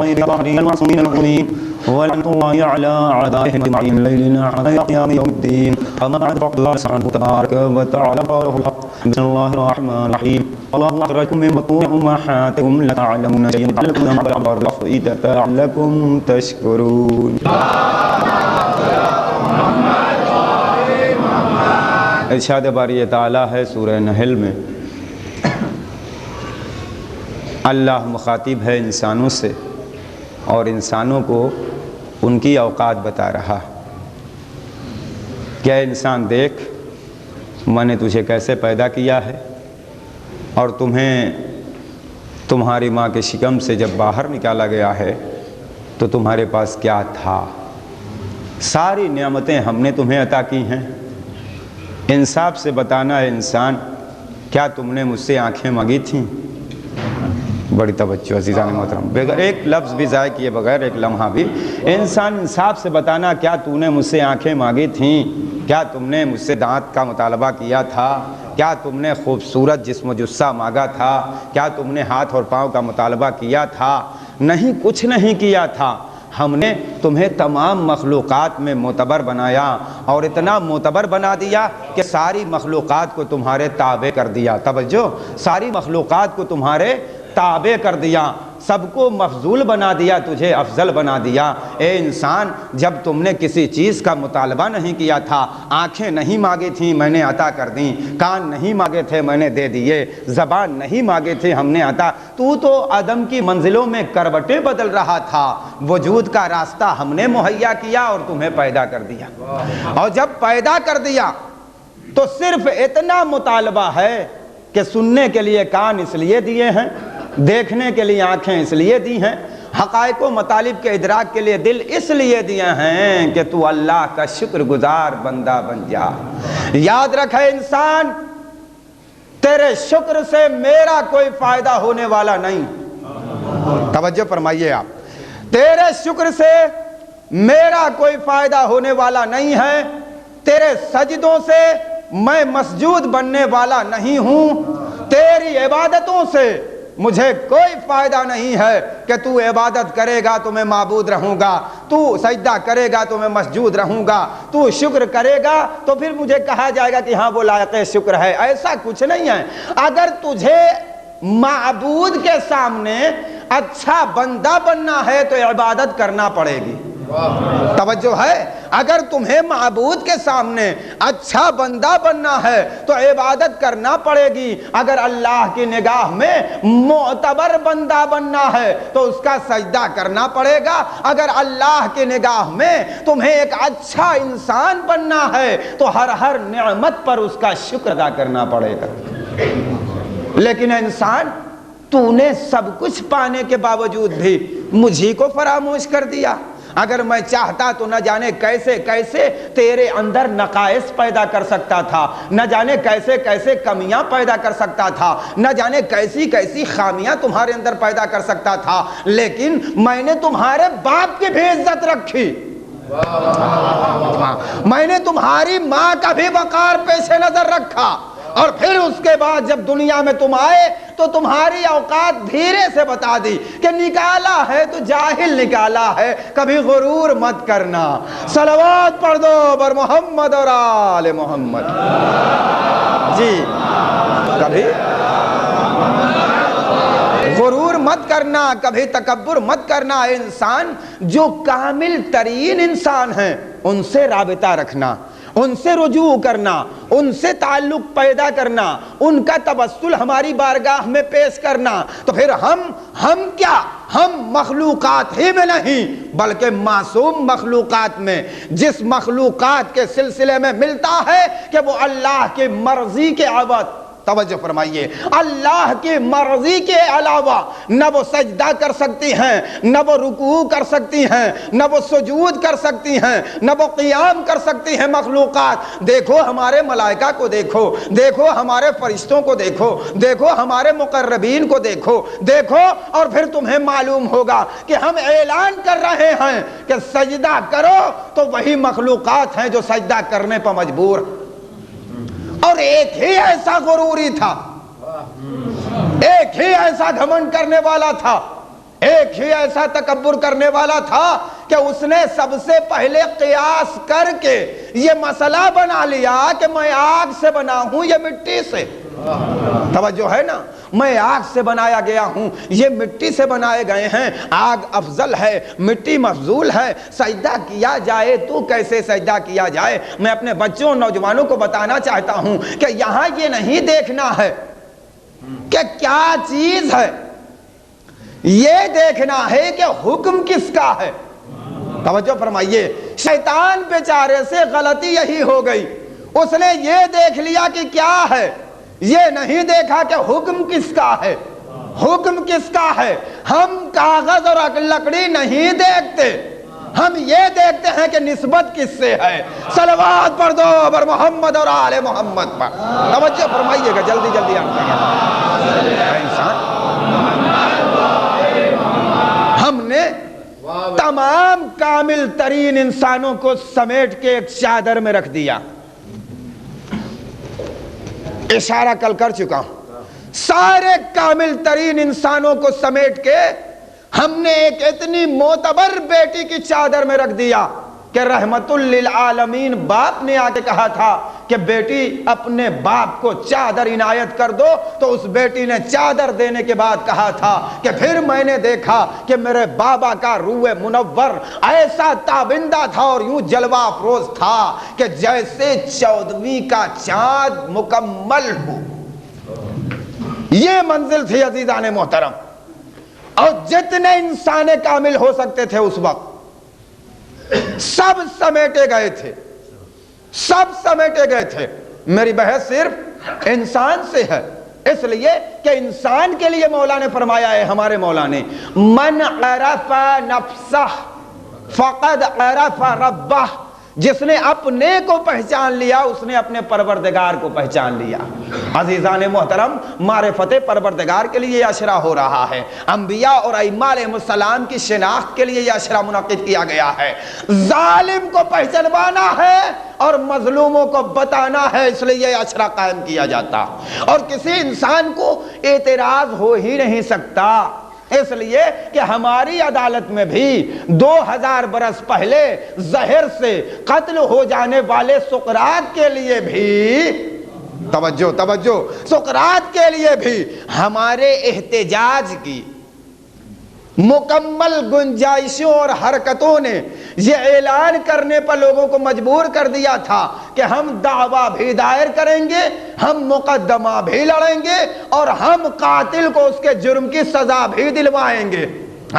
غير ظاهرين المعصومين المغنين ولعنة الله على أعدائهم أجمعين الليل حتى قيام يوم الدين. أما بعد فقد الله سبحانه تبارك وتعالى قوله الحق. بسم الله الرحمن الرحيم. الله أخرجكم من بطون أمهاتكم لا تعلمون شيئا لعلكم تشكرون. ارشاد باری تعالیٰ ہے سورہ نحل میں، اللہ مخاطب ہے انسانوں سے اور انسانوں کو ان کی اوقات بتا رہا. کیا انسان دیکھ، میں نے تجھے کیسے پیدا کیا ہے اور تمہیں تمہاری ماں کے شکم سے جب باہر نکالا گیا ہے تو تمہارے پاس کیا تھا. ساری نعمتیں ہم نے تمہیں عطا کی ہیں. انصاف سے بتانا ہے انسان، کیا تم نے مجھ سے آنکھیں مانگی تھیں؟ بڑی توجہ عزیزان محترم، بغیر ایک لفظ بھی ضائع کیے بغیر ایک لمحہ بھی انسان انصاف سے بتانا، کیا تو نے مجھ سے آنکھیں مانگی تھیں؟ کیا تم نے مجھ سے دانت کا مطالبہ کیا تھا؟ کیا تم نے خوبصورت جسم و جثہ مانگا تھا؟ کیا تم نے ہاتھ اور پاؤں کا مطالبہ کیا تھا؟ نہیں، کچھ نہیں کیا تھا. ہم نے تمہیں تمام مخلوقات میں معتبر بنایا اور اتنا معتبر بنا دیا کہ ساری مخلوقات کو تمہارے تابع کر دیا. توجہ، ساری مخلوقات کو تمہارے تابع کر دیا، سب کو مفضول بنا دیا، تجھے افضل بنا دیا. اے انسان، جب تم نے کسی چیز کا مطالبہ نہیں کیا تھا، آنکھیں نہیں مانگی تھیں میں نے عطا کر دیں، کان نہیں مانگے تھے میں نے دے دیے، زبان نہیں مانگے تھے ہم نے عطا. تو عدم کی منزلوں میں کروٹیں بدل رہا تھا، وجود کا راستہ ہم نے مہیا کیا اور تمہیں پیدا کر دیا. اور جب پیدا کر دیا تو صرف اتنا مطالبہ ہے کہ سننے کے لیے کان اس لیے دیے ہیں، دیکھنے کے لیے آنکھیں اس لیے دی ہیں، حقائق و مطالب کے ادراک کے لیے دل اس لیے دیے ہیں کہ تو اللہ کا شکر گزار بندہ بن جا. یاد رکھے انسان، تیرے شکر سے میرا کوئی فائدہ ہونے والا نہیں. توجہ فرمائیے آپ، تیرے شکر سے میرا کوئی فائدہ ہونے والا نہیں ہے. تیرے سجدوں سے میں مسجود بننے والا نہیں ہوں. تیری عبادتوں سے مجھے کوئی فائدہ نہیں ہے کہ تو عبادت کرے گا تو میں معبود رہوں گا، تو سجدہ کرے گا تو میں مسجود رہوں گا، تو شکر کرے گا تو پھر مجھے کہا جائے گا کہ ہاں وہ لائق شکر ہے. ایسا کچھ نہیں ہے. اگر تجھے معبود کے سامنے اچھا بندہ بننا ہے تو عبادت کرنا پڑے گی. توجہ ہے، اگر تمہیں معبود کے سامنے اچھا بندہ بننا ہے تو عبادت کرنا پڑے گی. اگر اللہ کی نگاہ میں معتبر بندہ بننا ہے تو اس کا سجدہ کرنا پڑے گا. اگر اللہ کی نگاہ میں تمہیں ایک اچھا انسان بننا ہے تو ہر نعمت پر اس کا شکر ادا کرنا پڑے گا. لیکن انسان، تو نے سب کچھ پانے کے باوجود بھی مجھی کو فراموش کر دیا. اگر میں چاہتا تو نہ جانے کیسے کیسے تیرے اندر نقائص پیدا کر سکتا تھا، نہ جانے کیسے کیسے کمیاں پیدا کر سکتا تھا، نہ جانے کیسی کیسی خامیاں تمہارے اندر پیدا کر سکتا تھا. لیکن میں نے تمہارے باپ کی بھی عزت رکھی، میں نے تمہاری ماں کا بھی وقار پیش نظر رکھا. اور پھر اس کے بعد جب دنیا میں تم آئے تو تمہاری اوقات دھیرے سے بتا دی کہ نکالا ہے تو جاہل نکالا ہے، کبھی غرور مت کرنا. صلوات پڑھ دو بر محمد اور آل محمد. جی، کبھی غرور مت کرنا، کبھی تکبر مت کرنا. انسان جو کامل ترین انسان ہیں ان سے رابطہ رکھنا، ان سے رجوع کرنا، ان سے تعلق پیدا کرنا، ان کا توسل ہماری بارگاہ میں پیش کرنا. تو پھر ہم کیا، ہم مخلوقات ہی میں نہیں بلکہ معصوم مخلوقات میں، جس مخلوقات کے سلسلے میں ملتا ہے کہ وہ اللہ کی مرضی کے عوض، توجہ فرمائیے، اللہ کی مرضی کے علاوہ نہ وہ سجدہ کر سکتی ہیں، نہ وہ رکوع کر سکتی ہیں، نہ وہ سجود کر سکتی ہیں، نہ وہ قیام کر سکتی ہیں مخلوقات. دیکھو ہمارے ملائکہ کو، دیکھو ہمارے فرشتوں کو، دیکھو ہمارے مقربین کو، دیکھو اور پھر تمہیں معلوم ہوگا کہ ہم اعلان کر رہے ہیں کہ سجدہ کرو تو وہی مخلوقات ہیں جو سجدہ کرنے پر مجبور. اور ایک ہی ایسا غروری تھا، ایک ہی ایسا گھمنڈ کرنے والا تھا ایک ہی ایسا تکبر کرنے والا تھا کہ اس نے سب سے پہلے قیاس کر کے یہ مسئلہ بنا لیا کہ میں آگ سے بنا ہوں یہ مٹی سے. توجہ ہے نا, میں آگ سے بنایا گیا ہوں, یہ مٹی سے بنائے گئے ہیں, آگ افضل ہے, مٹی مفضول ہے, سجدہ کیا جائے تو کیسے سجدہ کیا جائے. میں اپنے بچوں اور نوجوانوں کو بتانا چاہتا ہوں کہ یہاں یہ نہیں دیکھنا ہے کہ کیا چیز ہے, یہ دیکھنا ہے کہ حکم کس کا ہے. توجہ فرمائیے, شیطان بیچارے سے غلطی یہی ہو گئی, اس نے یہ دیکھ لیا کہ کیا ہے, یہ نہیں دیکھا کہ حکم کس کا ہے. حکم کس کا ہے؟ ہم کاغذ اور لکڑی نہیں دیکھتے, ہم یہ دیکھتے ہیں کہ نسبت کس سے ہے. صلوات پڑھ دو بر محمد اور آل محمد پر. توجہ فرمائیے گا, جلدی جلدی انسان. ہم نے تمام کامل ترین انسانوں کو سمیٹ کے ایک چادر میں رکھ دیا. اشارہ کل کر چکا ہوں, سارے کامل ترین انسانوں کو سمیٹ کے ہم نے ایک اتنی معتبر بیٹی کی چادر میں رکھ دیا کہ رحمت للعالمین باپ نے آ کے کہا تھا کہ بیٹی اپنے باپ کو چادر عنایت کر دو, تو اس بیٹی نے چادر دینے کے بعد کہا تھا کہ پھر میں نے دیکھا کہ میرے بابا کا روح منور ایسا تابندہ تھا اور یوں جلوہ افروز تھا کہ جیسے 14ویں کا چاند مکمل ہو. یہ منزل تھی عزیزان محترم, اور جتنے انسان کامل ہو سکتے تھے اس وقت سب سمیٹے گئے تھے, سب سمیٹے گئے تھے. میری بحث صرف انسان سے ہے, اس لیے کہ انسان کے لیے مولا نے فرمایا ہے, ہمارے مولا نے, من عرف نفسہ فقد عرف ربہ, جس نے اپنے کو پہچان لیا اس نے اپنے پروردگار کو پہچان لیا. عزیزان محترم, معرفت پروردگار کے لیے یہ اشرا ہو رہا ہے. انبیاء اور ائمہ علیہ السلام کی شناخت کے لیے یہ اشرا منعقد کیا گیا ہے. ظالم کو پہچانوانا ہے اور مظلوموں کو بتانا ہے, اس لیے یہ اشرا قائم کیا جاتا. اور کسی انسان کو اعتراض ہو ہی نہیں سکتا, اس لیے کہ ہماری عدالت میں بھی 2000 برس پہلے زہر سے قتل ہو جانے والے سقراط کے لیے بھی, توجہ, سقراط کے لیے بھی ہمارے احتجاج کی مکمل گنجائشوں اور حرکتوں نے یہ اعلان کرنے پر لوگوں کو مجبور کر دیا تھا کہ ہم دعویٰ بھی دائر کریں گے, ہم مقدمہ بھی لڑیں گے, اور ہم قاتل کو اس کے جرم کی سزا بھی دلوائیں گے.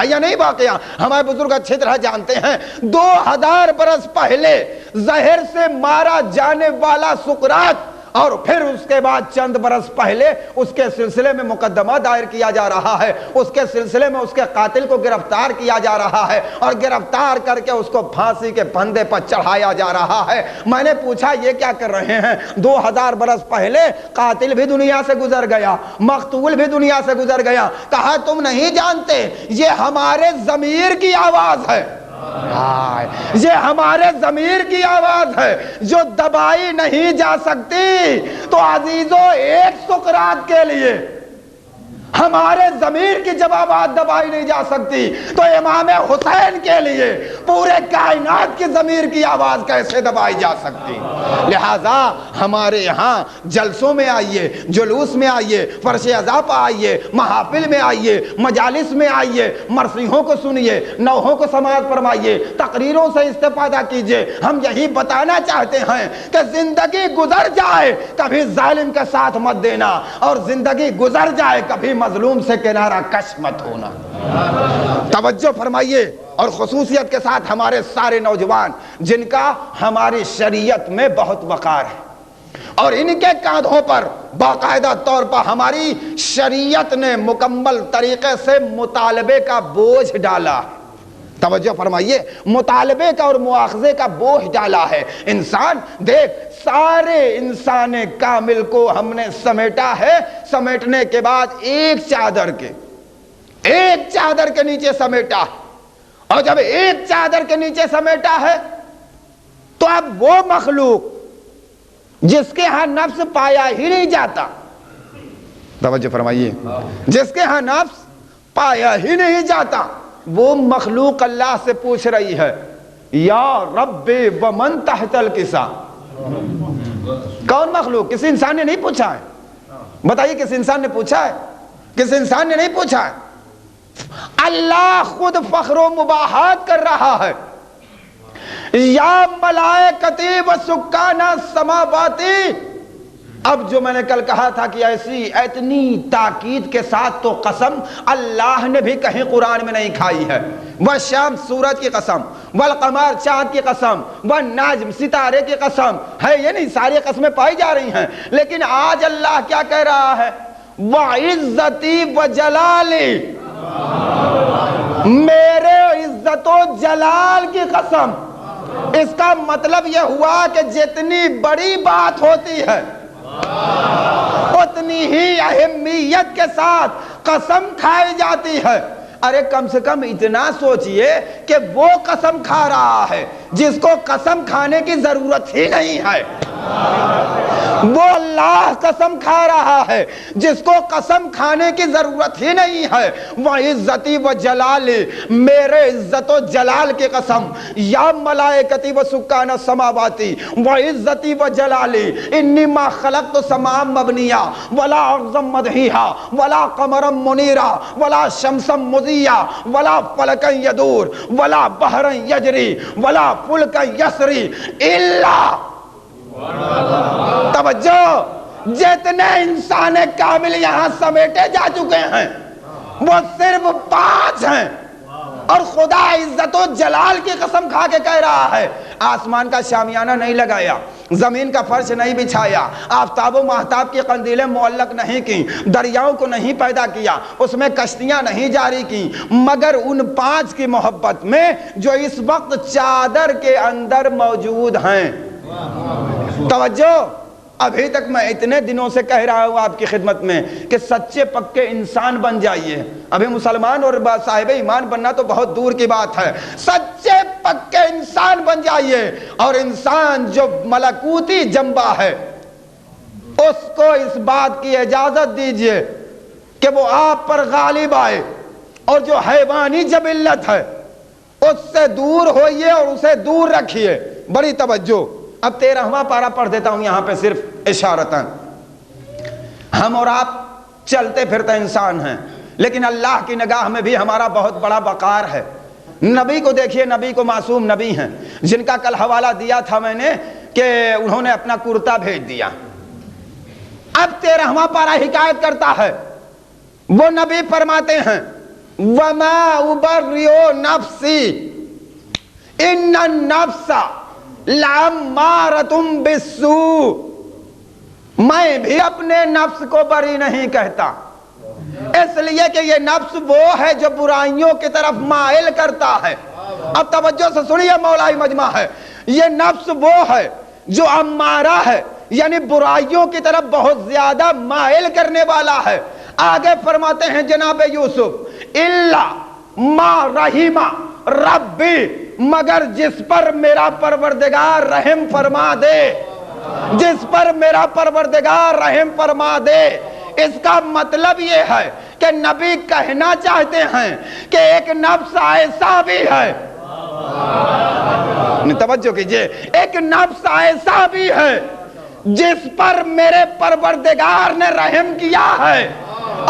یا نہیں واقعہ ہمارے بزرگ اچھی طرح جانتے ہیں, 2000 برس پہلے زہر سے مارا جانے والا سقراط, اور پھر اس کے بعد چند برس پہلے اس کے سلسلے میں مقدمہ دائر کیا جا رہا ہے, اس کے سلسلے میں اس کے قاتل کو گرفتار کیا جا رہا ہے, اور گرفتار کر کے اس کو پھانسی کے پھندے پر چڑھایا جا رہا ہے. میں نے پوچھا یہ کیا کر رہے ہیں؟ 2000 برس پہلے قاتل بھی دنیا سے گزر گیا, مقتول بھی دنیا سے گزر گیا. کہا تم نہیں جانتے یہ ہمارے ضمیر کی آواز ہے, یہ ہمارے ضمیر کی آواز ہے جو دبائی نہیں جا سکتی. تو عزیزو, ایک سقراط کے لیے ہمارے ضمیر کی جب آواز دبائی نہیں جا سکتی تو امام حسین کے لیے پورے کائنات کی ضمیر کی آواز کیسے دبائی جا سکتی؟ لہذا ہمارے یہاں جلسوں میں آئیے, جلوس میں آئیے, فرش عزا پہ آئیے, محافل میں آئیے, مجالس میں آئیے, مرثیوں کو سنیے, نوحوں کو سماعت فرمائیے, تقریروں سے استفادہ کیجیے. ہم یہی بتانا چاہتے ہیں کہ زندگی گزر جائے کبھی ظالم کا ساتھ مت دینا, اور زندگی گزر جائے کبھی مظلوم سے کنارہ کش مت ہونا. توجہ فرمائیے. اور خصوصیت کے ساتھ ہمارے سارے نوجوان جن کا ہماری شریعت میں بہت وقار ہے, اور ان کے کاندھوں پر باقاعدہ طور پر ہماری شریعت نے مکمل طریقے سے مطالبے کا بوجھ ڈالا. توجہ فرمائیے, مطالبے کا اور مواخذے کا بوجھ ڈالا ہے. انسان دیکھ, سارے انسان کامل کو ہم نے سمیٹا ہے. سمیٹنے کے بعد ایک چادر کے نیچے سمیٹا, اور جب ایک چادر کے نیچے سمیٹا ہے تو اب وہ مخلوق جس کے ہاں نفس پایا ہی نہیں جاتا, توجہ فرمائیے, جس کے ہاں نفس پایا ہی نہیں جاتا، وہ مخلوق اللہ سے پوچھ رہی ہے یا رب ومن تحت الکسا. کون مخلوق؟ کسی انسان نے نہیں پوچھا ہے. بتائیے کس انسان نے پوچھا ہے؟ کس انسان نے نہیں پوچھا ہے. اللہ خود فخر و مباحات کر رہا ہے. یا ملائکتی و سکان السماواتی. اب جو میں نے کل کہا تھا کہ ایسی اتنی تاکید کے ساتھ تو قسم اللہ نے بھی کہیں قرآن میں نہیں کھائی ہے. والشمس سورج کی قسم، والقمر چاند کی قسم، والنجم ستارے کی قسم ہے. یہ نہیں ساری قسمیں پائی جا رہی ہیں، لیکن آج اللہ کیا کہہ رہا ہے؟ وعزتی وجلالی، میرے عزت و جلال کی قسم. اس کا مطلب یہ ہوا کہ جتنی بڑی بات ہوتی ہے اتنی ہی اہمیت کے ساتھ قسم کھائی جاتی ہے. ارے کم سے کم اتنا سوچئے کہ وہ قسم کھا رہا ہے جس کو قسم کھانے کی ضرورت ہی نہیں ہے. وہ اللہ قسم کھا رہا ہے جس کو قسم کھانے کی ضرورت ہی نہیں ہے. وعزتی و جلالی، میرے عزت و جلال کی قسم. یا ملائکتی و سکان السماواتی وعزتی و جلالی انی ما خلقت السماء مبنیہ ولا اعظم مدحیہا ولا قمرا منیرا ولا شمسا مضیہ ولا فلکا یدور ولا بحرا یجری ولا فلکا یسری الا. توجہ، جتنے انسان کامل یہاں سمیٹے جا چکے ہیں وہ صرف 5 ہیں. اور خدا عزت و جلال کی قسم کھا کے کہہ رہا ہے آسمان کا شامیانہ نہیں لگایا، زمین کا فرش نہیں بچھایا، آفتاب و ماہتاب کی قندیلیں معلق نہیں کی، دریاؤں کو نہیں پیدا کیا، اس میں کشتیاں نہیں جاری کی، مگر ان 5 کی محبت میں جو اس وقت چادر کے اندر موجود ہیں. توجہ، ابھی تک میں اتنے دنوں سے کہہ رہا ہوں آپ کی خدمت میں کہ سچے پکے انسان بن جائیے. ابھی مسلمان اور صاحب ایمان بننا تو بہت دور کی بات ہے. سچے پکے انسان بن جائیے، اور انسان جو ملکوتی جنبہ ہے اس کو اس بات کی اجازت دیجئے کہ وہ آپ پر غالب آئے، اور جو حیوانی جبلت ہے اس سے دور ہوئیے اور اسے دور رکھیے. بڑی توجہ. اب 13واں پارہ پڑھ دیتا ہوں یہاں پہ صرف اشارتاً. ہم اور آپ چلتے پھرتے انسان ہیں، لیکن اللہ کی نگاہ میں بھی ہمارا بہت بڑا وقار ہے. نبی کو دیکھیے، نبی کو معصوم نبی ہیں جن کا کل حوالہ دیا تھا میں نے کہ انہوں نے اپنا کرتا بھیج دیا. اب 13واں پارہ حکایت کرتا ہے. وہ نبی فرماتے ہیں وَمَا أُبَرِّئُ نَفْسِي إِنَّ النَّفْسَ لَأَمَّارَةٌ بِالسُّوءِ. میں بھی اپنے نفس کو بری نہیں کہتا، اس لیے کہ یہ نفس وہ ہے جو برائیوں کی طرف مائل کرتا ہے. اب توجہ سے سنیے، مولائی مجمع ہے، یہ نفس وہ ہے جو امارہ ہے، یعنی برائیوں کی طرف بہت زیادہ مائل کرنے والا ہے. آگے فرماتے ہیں جناب یوسف الا ما رحم ربی، مگر جس پر میرا پروردگار رحم فرما دے، جس پر میرا پروردگار رحم فرما دے. اس کا مطلب یہ ہے کہ نبی کہنا چاہتے ہیں کہ ایک نفس ایسا بھی ہے، توجہ کیجئے، ایک نفس ایسا بھی ہے جس پر میرے پروردگار نے رحم کیا ہے.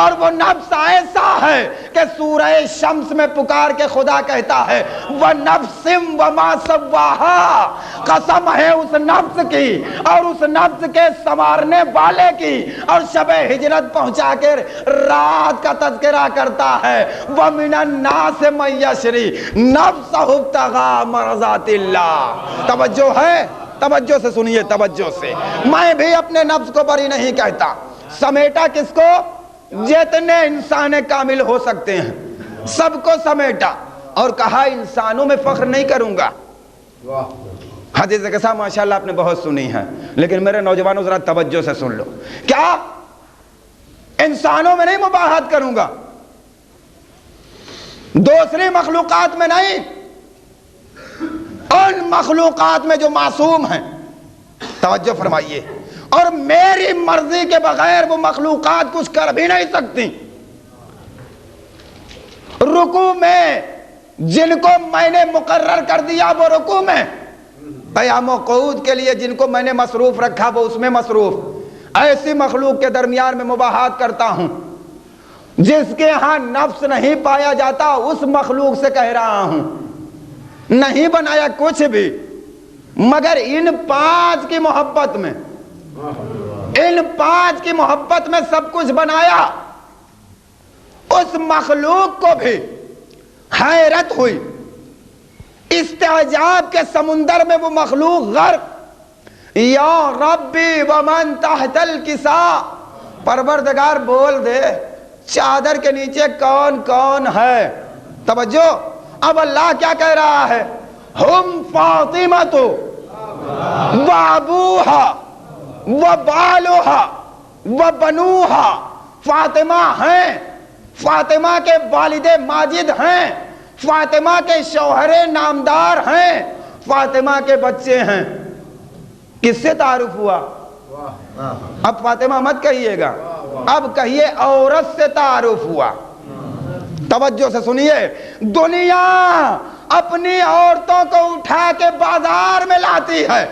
اور وہ نفس ایسا ہے کہ سورہ شمس میں پکار کے خدا کہتا ہے وَنَفْسٍ وَمَا سَوَّاهَا، قسم ہے اس نفس کی اور اس نفس کے سنوارنے والے کی. اور شب ہجرت پہنچا کے رات کا تذکرہ کرتا ہے وَمِنَ النَّاسِ مَن يَشْرِي نَفْسَهُ ابْتِغَاءَ مَرْضَاتِ اللَّهِ. توجہ ہے، توجہ سے سنیے، توجہ سے. میں بھی اپنے نفس کو بری نہیں کہتا. سمیٹا کس کو؟ جتنے انسان کامل ہو سکتے ہیں سب کو سمیٹا، اور کہا انسانوں میں فخر نہیں کروں گا. حدیث قصہ ماشاءاللہ آپ نے بہت سنی ہے، لیکن میرے نوجوانوں ذرا توجہ سے سن لو. کیا انسانوں میں نہیں مباحثت کروں گا، دوسری مخلوقات میں نہیں، ان مخلوقات میں جو معصوم ہیں. توجہ فرمائیے. اور میری مرضی کے بغیر وہ مخلوقات کچھ کر بھی نہیں سکتی. رکوع میں جن کو میں نے مقرر کر دیا وہ رکوع میں، قیام و قعود کے لیے جن کو میں نے مصروف رکھا وہ اس میں مصروف۔ ایسی مخلوق کے درمیان میں مباحثت کرتا ہوں جس کے ہاں نفس نہیں پایا جاتا، اس مخلوق سے کہہ رہا ہوں نہیں بنایا کچھ بھی مگر ان پانچ کی محبت میں، ان پانچ کی محبت میں سب کچھ بنایا۔ اس مخلوق کو بھی حیرت ہوئی، استعجاب کے سمندر میں وہ مخلوق غرق۔ یا ربی ومن تحت الکساء، پروردگار بول دے چادر کے نیچے کون کون ہے؟ توجہ، اب اللہ کیا کہہ رہا ہے؟ ہم فاطمۃ وابوہا وبالوہا وبنوہا، فاطمہ ہیں، فاطمہ کے والد ماجد ہیں، فاطمہ کے شوہر نامدار ہیں، فاطمہ کے بچے ہیں۔ کس سے تعارف ہوا؟ اب فاطمہ مت کہیے گا، اب کہیے عورت سے تعارف ہوا۔ توجہ سے سنیے، دنیا اپنی عورتوں کو اٹھا کے بازار میں لاتی ہے،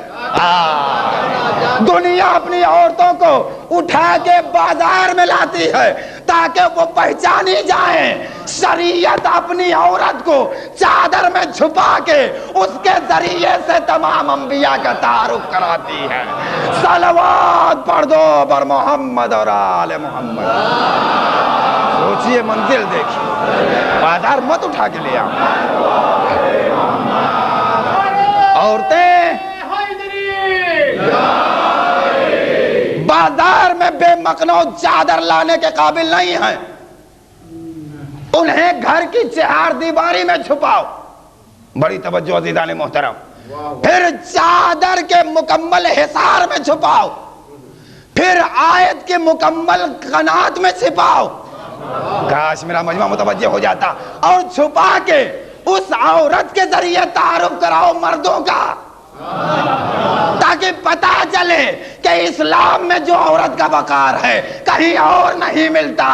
دنیا اپنی عورتوں کو اٹھا کے بازار میں لاتی ہے تاکہ وہ پہچانی جائیں۔ شریعت اپنی عورت کو چادر میں چھپا کے اس کے ذریعے سے تمام انبیاء کا تعارف کراتی ہے۔ صلوات پڑھ دو بر محمد اور آل محمد۔ سوچئے، منزل دیکھیے، بازار مت اٹھا کے لے آؤ۔ عورتیں بازار میں بے مقنو چادر لانے کے قابل نہیں ہیں، انہیں گھر کی چہار دیواری میں چھپاؤ۔ بڑی توجہ عزیزان محترم، پھر چادر کے مکمل حصار میں چھپاؤ، پھر آیت کے مکمل قنات میں چھپاؤ۔ کاش میرا مجمع متوجہ ہو جاتا، اور چھپا کے اس عورت کے ذریعے تعارف کراؤ مردوں کا، تاکہ پتا چلے کہ اسلام میں جو عورت کا وقار ہے کہیں اور نہیں ملتا۔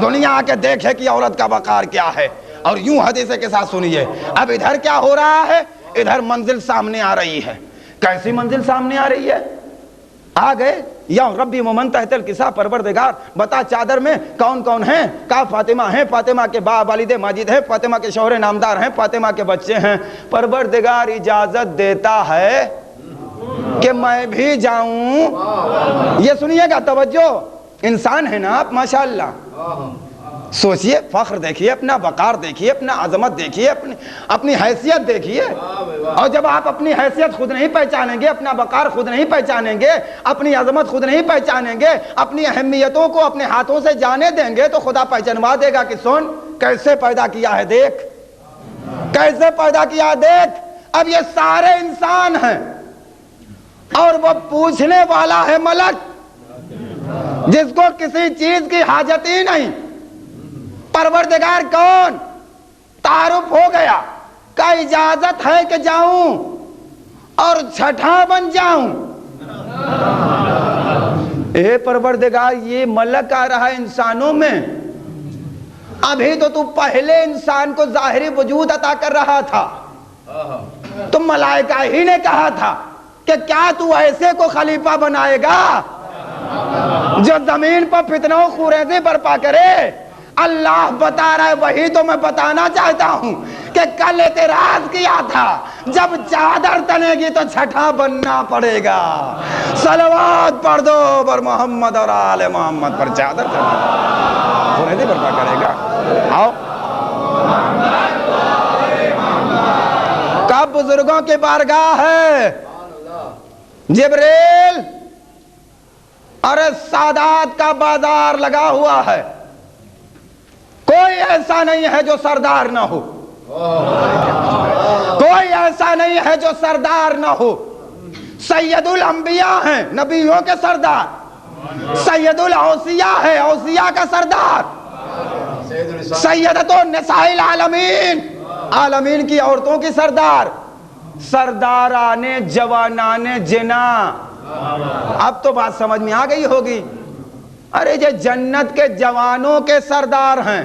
دنیا آ کے دیکھے کہ عورت کا وقار کیا ہے۔ اور یوں حدیث کے ساتھ سنیے، اب ادھر کیا ہو رہا ہے؟ ادھر منزل سامنے آ رہی ہے۔ کیسی منزل سامنے آ رہی ہے؟ آ گئے، یا ربی ومن تحت الکساء، پروردگار بتا چادر میں کون کون ہیں؟ کہا فاطمہ ہیں، فاطمہ کے والد ماجد ہیں، فاطمہ کے شوہر نامدار ہیں، فاطمہ کے بچے ہیں۔ پروردگار اجازت دیتا ہے کہ میں بھی جاؤں؟ یہ سنیے گا، توجہ، انسان ہے نا آپ، ماشاءاللہ، سوچئے، فخر دیکھیے، اپنا وقار دیکھیے، اپنا عظمت دیکھیے، اپنی حیثیت دیکھیے۔ اور جب آپ اپنی حیثیت خود نہیں پہچانیں گے، اپنا وقار خود نہیں پہچانیں گے، اپنی عظمت خود نہیں پہچانیں گے، اپنی اہمیتوں کو اپنے ہاتھوں سے جانے دیں گے، تو خدا پہچانوا دے گا کہ سن کیسے پیدا کیا ہے، دیکھ کیسے پیدا کیا ہے، دیکھ۔ اب یہ سارے انسان ہیں اور وہ پوچھنے والا ہے ملک جس کو کسی چیز کی حاجت ہی نہیں۔ پروردگار کون؟ تعارف ہو گیا، کا اجازت ہے کہ جاؤں اور چھٹا بن جاؤں؟ اے پروردگار، یہ ملک آ رہا ہے انسانوں میں، ابھی تو پہلے انسان کو ظاہری وجود عطا کر رہا تھا، تو ملائکہ ہی نے کہا تھا کہ کیا تو ایسے کو خلیفہ بنائے گا جو زمین پر فتنہ و خوریزی برپا کرے؟ اللہ بتا رہا ہے، وہی تو میں بتانا چاہتا ہوں کہ کل اعتراض کیا تھا، جب چادر تنے گی تو چھٹا بننا پڑے گا۔ صلوات پڑھ دو بر محمد اور آل محمد پر، چادر تنے خوریزی برپا کرے گا۔ آؤ، کب بزرگوں کی بارگاہ ہے، جبریل، اور سادات کا بازار لگا ہوا ہے، کوئی ایسا نہیں ہے جو سردار نہ ہو، کوئی ایسا نہیں ہے جو سردار نہ ہو۔ سید الانبیاء ہیں، نبیوں کے سردار، سید الاوصیاء ہے، اوصیاء کا سردار، سیدۃ النساء العالمین، عالمین کی عورتوں کی سردار، سرداران جوانان جنا۔ اب تو بات سمجھ میں آ گئی ہوگی، ارے یہ جنت کے جوانوں کے سردار ہیں،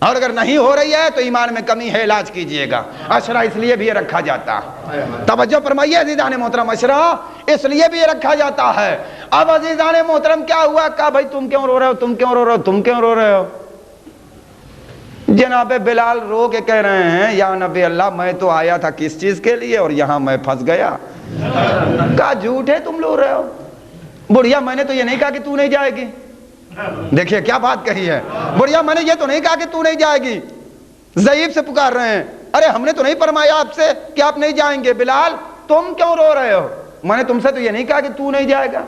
اور اگر نہیں ہو رہی ہے تو ایمان میں کمی ہے، علاج کیجئے گا۔ عشرہ اس لیے بھی یہ رکھا جاتا ہے، توجہ فرمائیے عزیزان محترم، عشرہ اس لیے بھی یہ رکھا جاتا ہے۔ اب عزیزان محترم کیا ہوا؟ کہا بھائی تم کیوں رو رہے ہو، تم کیوں رو رہے ہو، تم کیوں رو رہے ہو؟ جناب بلال رو کے کہہ رہے ہیں یا نبی اللہ میں تو آیا تھا کس چیز کے لیے اور یہاں میں پھنس گیا۔ کہا جھوٹ ہے تم رو رہے ہو، بڑھیا میں نے تو یہ نہیں کہا کہ تو نہیں جائے گی۔ دیکھیے کیا بات کہی ہے، بڑھیا میں نے یہ تو نہیں کہا کہ تو نہیں جائے گی۔ ضعیف سے پکار رہے ہیں، ارے ہم نے تو نہیں فرمایا آپ سے کہ آپ نہیں جائیں گے، بلال تم کیوں رو رہے ہو؟ میں نے تم سے تو یہ نہیں کہا کہ تو نہیں جائے گا،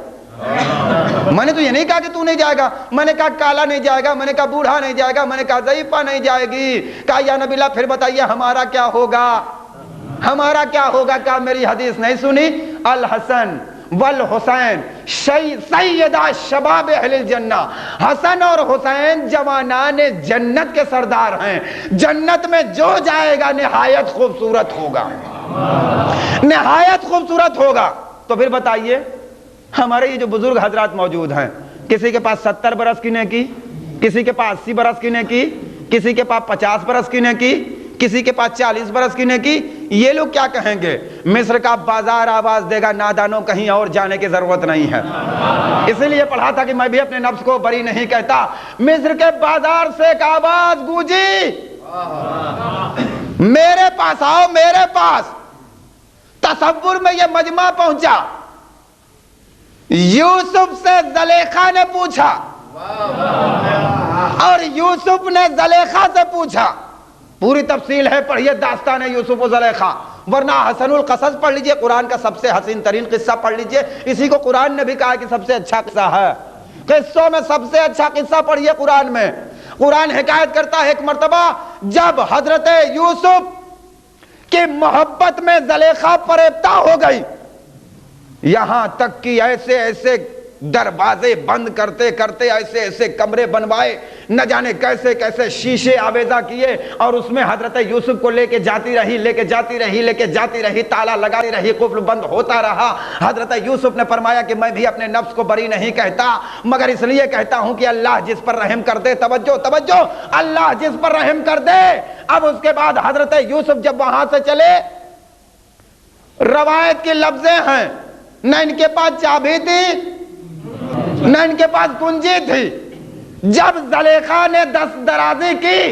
میں نے تو یہ نہیں کہا کہ تو نہیں جائے گا، میں نے کہا کالا نہیں جائے گا، میں نے کہا بوڑھا نہیں جائے گا، میں نے کہا ضعیفہ نہیں جائے گی۔ کہا یا نبی اللہ پھر بتائیے ہمارا کیا ہوگا، ہمارا کیا ہوگا؟ کہا میری حدیث نہیں سنی؟ الحسن والحسین سیدہ شباب اہل الجنہ، حسن اور حسین جوانان جنت کے سردار ہیں، جنت میں جو جائے گا نہایت خوبصورت ہوگا، نہایت خوبصورت ہوگا۔ تو پھر بتائیے ہمارے یہ جو بزرگ حضرات موجود ہیں، کسی کے پاس 70 برس کی نیکی، کسی کے پاس 80 برس کی نیکی، کسی کے پاس 50 برس کی نیکی، کسی کے پاس 40 برس کی نیکی، یہ لوگ کیا کہیں گے؟ مصر کا بازار آواز دے گا، نادانوں کہیں اور جانے کی ضرورت نہیں ہے۔ اس لیے پڑھا تھا کہ میں بھی اپنے نفس کو بری نہیں کہتا، مصر کے بازار سے ایک آواز گونجی، میرے پاس آؤ، میرے پاس۔ تصور میں یہ مجمع پہنچا، یوسف سے زلیخا نے پوچھا اور یوسف نے زلیخا سے پوچھا۔ پوری تفصیل ہے، پڑھیے داستان یوسف و زلیخا، ورنہ حسن القصص پڑھ لیجئے، قرآن کا سب سے حسین ترین قصہ پڑھ لیجئے، اسی کو قرآن نے بھی کہا کہ سب سے اچھا قصہ ہے، قصوں میں سب سے اچھا قصہ پڑھیے قرآن میں۔ قرآن حکایت کرتا ہے ایک مرتبہ جب حضرت یوسف کی محبت میں زلیخا فریفتہ ہو گئی، یہاں تک کہ ایسے ایسے دروازے بند کرتے کرتے ایسے ایسے کمرے بنوائے، نہ جانے کیسے کیسے شیشے آویزہ کیے، اور اس میں حضرت یوسف کو لے کے جاتی رہی، لے کے جاتی رہی، لے کے جاتی رہی، تالا لگاتی رہی، قفل بند ہوتا رہا۔ حضرت یوسف نے فرمایا کہ میں بھی اپنے نفس کو بری نہیں کہتا، مگر اس لیے کہتا ہوں کہ اللہ جس پر رحم کر دے، توجہ توجہ، اللہ جس پر رحم کر دے۔ اب اس کے بعد حضرت یوسف جب وہاں سے چلے، روایت کے لفظیں ہیں، نہ ان کے پاس چابی تھی نہ ان کے پاس کنجی تھی۔ جب زلیخا نے دست درازی کی،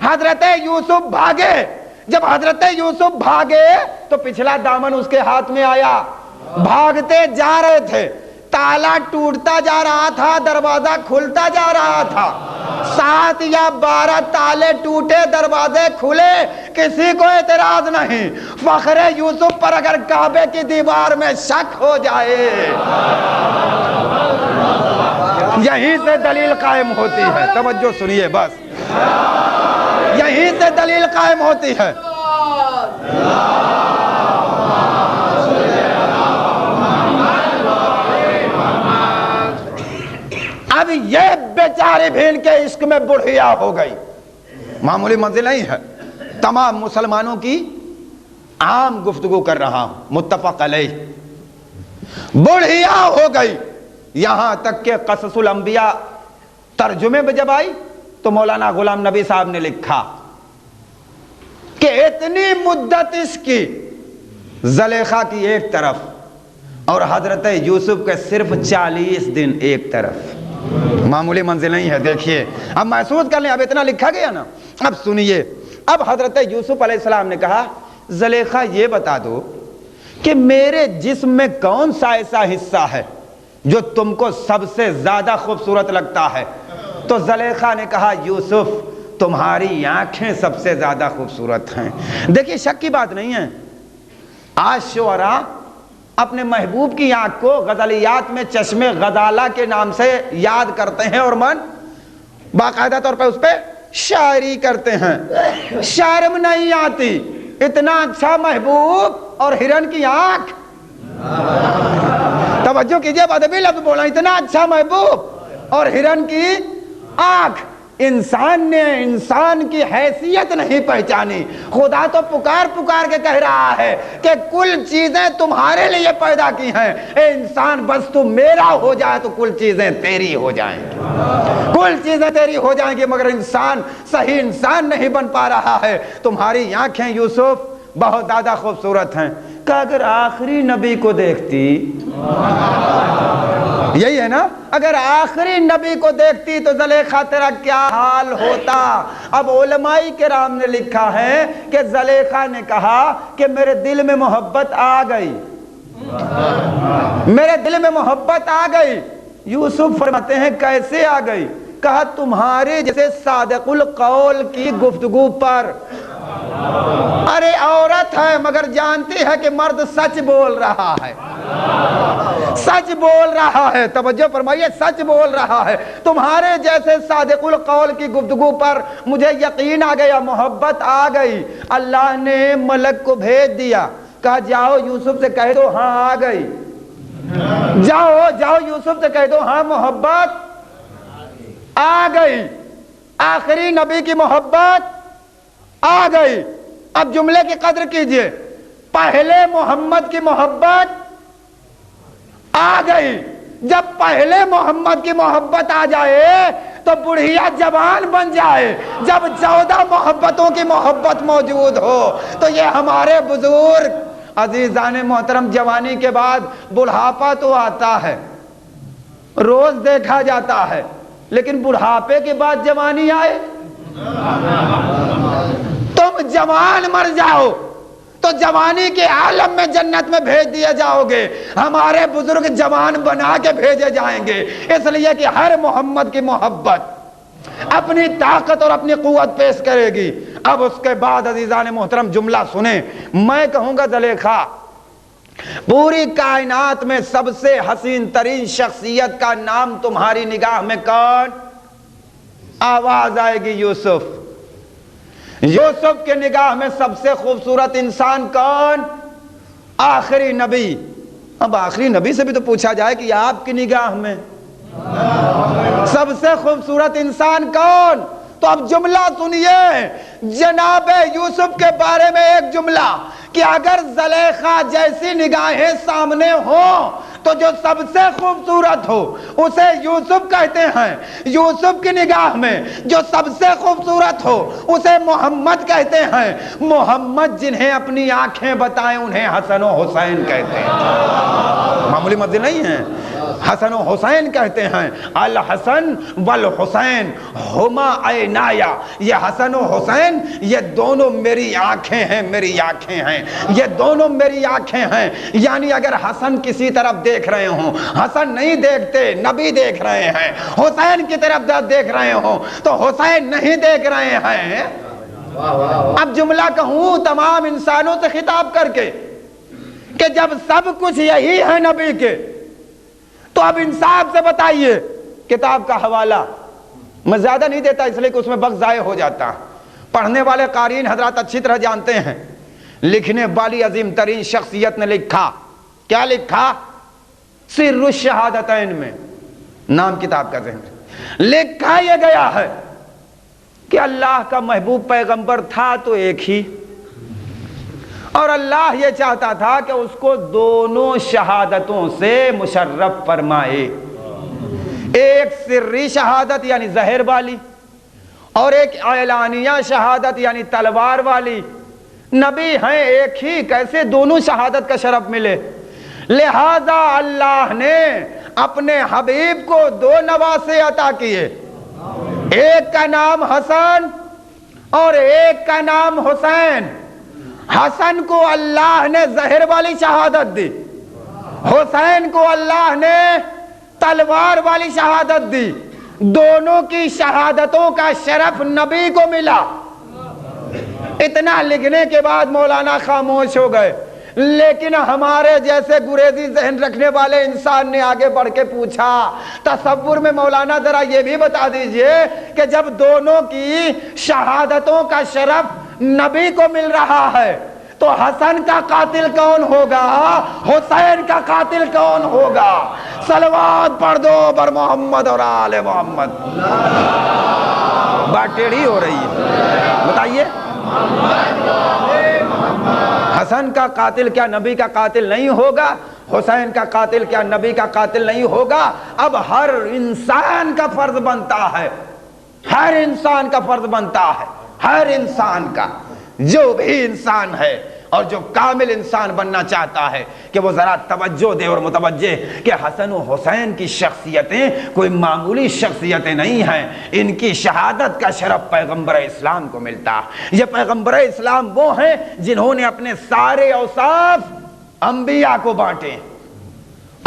حضرت یوسف بھاگے، جب حضرت یوسف بھاگے تو پچھلا دامن اس کے ہاتھ میں آیا، بھاگتے جا رہے تھے، تالا ٹوٹتا جا رہا تھا، دروازہ کھلتا جا رہا تھا، 7 یا 12 تالے ٹوٹے، دروازے کھلے، کسی کو اعتراض نہیں۔ فخر یوسف پر اگر کعبے کی دیوار میں شک ہو جائے، یہیں سے دلیل قائم ہوتی ہے، توجہ سنیے بس، یہیں سے دلیل قائم ہوتی ہے۔ اب یہ بیچاری بھی ان کے عشق میں بڑھیا ہو گئی، معمولی منزل نہیں ہے، تمام مسلمانوں کی عام گفتگو کر رہا ہوں، متفق علیہ، بڑھیا ہو گئی، یہاں تک کہ قصص الانبیاء ترجمے میں جب آئی تو مولانا غلام نبی صاحب نے لکھا کہ اتنی مدت عشق کی زلیخا کی ایک طرف اور حضرت یوسف کے صرف 40 دن ایک طرف، معمولی منزل نہیں ہے۔ دیکھیے اب محسوس کر لیں، اب اتنا لکھا گیا نا، اب سنیے، اب حضرت یوسف علیہ السلام نے کہا زلیخا یہ بتا دو کہ میرے جسم میں کون سا ایسا حصہ ہے جو تم کو سب سے زیادہ خوبصورت لگتا ہے؟ تو زلیخا نے کہا یوسف تمہاری آنکھیں سب سے زیادہ خوبصورت ہیں۔ دیکھیے شک کی بات نہیں ہے، آج شعراء اپنے محبوب کی آنکھ کو غزلیات میں چشم غزالہ کے نام سے یاد کرتے ہیں اور من باقاعدہ طور پہ اس پہ شاعری کرتے ہیں، شرم نہیں آتی، اتنا اچھا محبوب اور ہرن کی آنکھ، توجہ کیجئے ادبی لفظ بولا، اتنا اچھا محبوب اور ہرن کی آنکھ، انسان نے انسان کی حیثیت نہیں پہچانی. خدا تو پکار پکار کے کہہ رہا ہے کہ کل چیزیں تمہارے لیے پیدا کی ہیں. اے انسان بس تو میرا ہو جائے تو کل چیزیں تیری ہو جائیں گی, کل چیزیں تیری ہو جائیں گی. مگر انسان صحیح انسان نہیں بن پا رہا ہے. تمہاری آنکھیں یوسف بہت زیادہ خوبصورت ہیں کہ اگر آخری نبی کو دیکھتی, یہی ہے نا, اگر آخری نبی کو دیکھتی تو زلیخا تیرا کیا حال ہوتا. اب علماء کرام نے لکھا ہے کہ زلیخا نے کہا کہ میرے دل میں محبت آ گئی, میرے دل میں محبت آ گئی. یوسف فرماتے ہیں کیسے آ گئی؟ کہا تمہارے جیسے صادق القول کی گفتگو پر. ارے عورت ہے مگر جانتی ہے کہ مرد سچ بول رہا ہے, سچ بول رہا ہے. توجہ فرمائیے, سچ بول رہا ہے. تمہارے جیسے صادق القول کی گفتگو پر مجھے یقین آ گیا, محبت آ گئی. اللہ نے ملک کو بھیج دیا, کہا جاؤ یوسف سے کہہ دو ہاں آ گئی. جاؤ جاؤ یوسف سے کہہ دو ہاں محبت آ گئی. آخری نبی کی محبت آ گئی. اب جملے کی قدر کیجئے, پہلے محمد کی محبت آ گئی. جب پہلے محمد کی محبت آ جائے تو بڑھیا جوان بن جائے. جب 14 محبتوں کی محبت موجود ہو تو یہ ہمارے بزرگ عزیزان محترم, جوانی کے بعد بڑھاپا تو آتا ہے, روز دیکھا جاتا ہے, لیکن بڑھاپے کے بعد جوانی آئے, تم جوان مر جاؤ تو جوانی کے عالم میں جنت میں بھیج دیے جاؤ گے. ہمارے بزرگ جوان بنا کے بھیجے جائیں گے, اس لیے کہ ہر محمد کی محبت اپنی طاقت اور اپنی قوت پیش کرے گی. اب اس کے بعد عزیزان محترم جملہ سنیں, میں کہوں گا زلیخا پوری کائنات میں سب سے حسین ترین شخصیت کا نام تمہاری نگاہ میں کون؟ آواز آئے گی یوسف. یوسف کے نگاہ میں سب سے خوبصورت انسان کون؟ آخری نبی. اب آخری نبی سے بھی تو پوچھا جائے کہ آپ کی نگاہ میں سب سے خوبصورت انسان کون؟ تو اب جملہ سنیے جناب یوسف کے بارے میں, ایک جملہ کہ اگر زلیخا جیسی نگاہیں سامنے ہوں تو جو سب سے خوبصورت ہو اسے یوسف کہتے ہیں. یوسف کی نگاہ میں جو سب سے خوبصورت ہو اسے محمد کہتے ہیں. محمد جنہیں اپنی آنکھیں بتائیں انہیں حسن و حسین کہتے ہیں. معمولی مسئلہ نہیں ہے, حسن و حسین کہتے ہیں. الحسن والحسین ہما عینایا, یہ حسن و حسین یہ دونوں میری آنکھیں ہیں, میری آنکھیں ہیں, یہ دونوں میری آنکھیں ہیں. یعنی اگر حسن کسی طرف دیکھ رہے ہوں, حسن نہیں دیکھتے, نبی دیکھ رہے ہیں. حسین کی طرف دیکھ رہے ہوں تو حسین نہیں دیکھ رہے ہیں. اب جملہ کہوں تمام انسانوں سے خطاب کر کے کہ جب سب کچھ یہی ہے نبی کے, تو اب انصاف سے بتائیے. کتاب کا حوالہ میں زیادہ نہیں دیتا اس لیے کہ اس میں وقت ضائع ہو جاتا. پڑھنے والے قارئین حضرات اچھی طرح جانتے ہیں. لکھنے والی عظیم ترین شخصیت نے لکھا, کیا لکھا؟ سر الشہادتین میں, نام کتاب کا ذہن لکھا یہ گیا ہے کہ اللہ کا محبوب پیغمبر تھا تو ایک ہی, اور اللہ یہ چاہتا تھا کہ اس کو دونوں شہادتوں سے مشرف فرمائے. ایک سری شہادت یعنی زہر والی, اور ایک اعلانیہ شہادت یعنی تلوار والی. نبی ہیں ایک ہی, کیسے دونوں شہادت کا شرف ملے؟ لہذا اللہ نے اپنے حبیب کو 2 نواسے عطا کیے, ایک کا نام حسن اور ایک کا نام حسین. حسن کو اللہ نے زہر والی شہادت دی, حسین کو اللہ نے تلوار والی شہادت دی. دونوں کی شہادتوں کا شرف نبی کو ملا. اتنا لکھنے کے بعد مولانا خاموش ہو گئے, لیکن ہمارے جیسے گریزی ذہن رکھنے والے انسان نے آگے بڑھ کے پوچھا, تصور میں مولانا ذرا یہ بھی بتا دیجئے کہ جب دونوں کی شہادتوں کا شرف نبی کو مل رہا ہے تو حسن کا قاتل کون ہوگا, حسین کا قاتل کون ہوگا؟ صلوات پڑھ دو بر محمد اور آل محمد. بات ٹیڑھی ہو رہی ہے، بتائیے حسن کا قاتل کیا نبی کا قاتل نہیں ہوگا؟ حسین کا قاتل کیا نبی کا قاتل نہیں ہوگا؟ اب ہر انسان کا فرض بنتا ہے، ہر انسان کا فرض بنتا ہے، ہر انسان کا، جو بھی انسان ہے اور جو کامل انسان بننا چاہتا ہے کہ وہ ذرا توجہ دے اور متوجہ کہ حسن و حسین کی شخصیتیں کوئی معمولی شخصیتیں نہیں ہیں، ان کی شہادت کا شرف پیغمبر اسلام کو ملتا ہے۔ یہ پیغمبر اسلام وہ ہیں جنہوں نے اپنے سارے اوصاف انبیاء کو بانٹے۔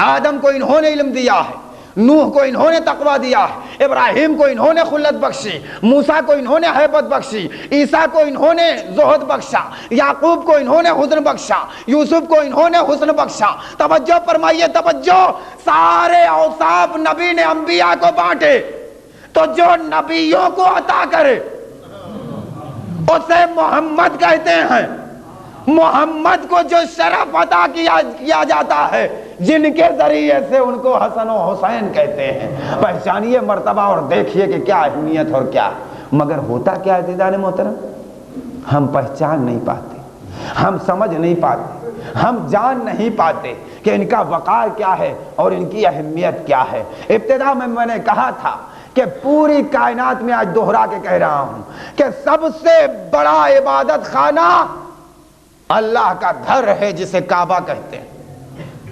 آدم کو انہوں نے علم دیا ہے، نوح کو انہوں نے تقویٰ دیا ہے، ابراہیم کو انہوں نے خلت بخشی، موسیٰ کو انہوں نے ہیبت بخشی، عیسیٰ کو انہوں نے زہد بخشا، یعقوب کو انہوں نے حسن بخشا، یوسف کو انہوں نے حسن بخشا۔ توجہ فرمائیے، توجہ، سارے اوصاف نبی نے انبیاء کو بانٹے، تو جو نبیوں کو عطا کرے اسے محمد کہتے ہیں۔ محمد کو جو شرف عطا کیا جاتا ہے، جن کے ذریعے سے ان کو حسن و حسین کہتے ہیں۔ پہچانیے مرتبہ اور دیکھیے کہ کیا اہمیت اور کیا، مگر ہوتا کیا عزیزان محترم، ہم پہچان نہیں پاتے، ہم سمجھ نہیں پاتے، ہم جان نہیں پاتے کہ ان کا وقار کیا ہے اور ان کی اہمیت کیا ہے۔ ابتدا میں نے کہا تھا کہ پوری کائنات میں آج دوہرا کے کہہ رہا ہوں کہ سب سے بڑا عبادت خانہ اللہ کا گھر ہے، جسے کعبہ کہتے ہیں۔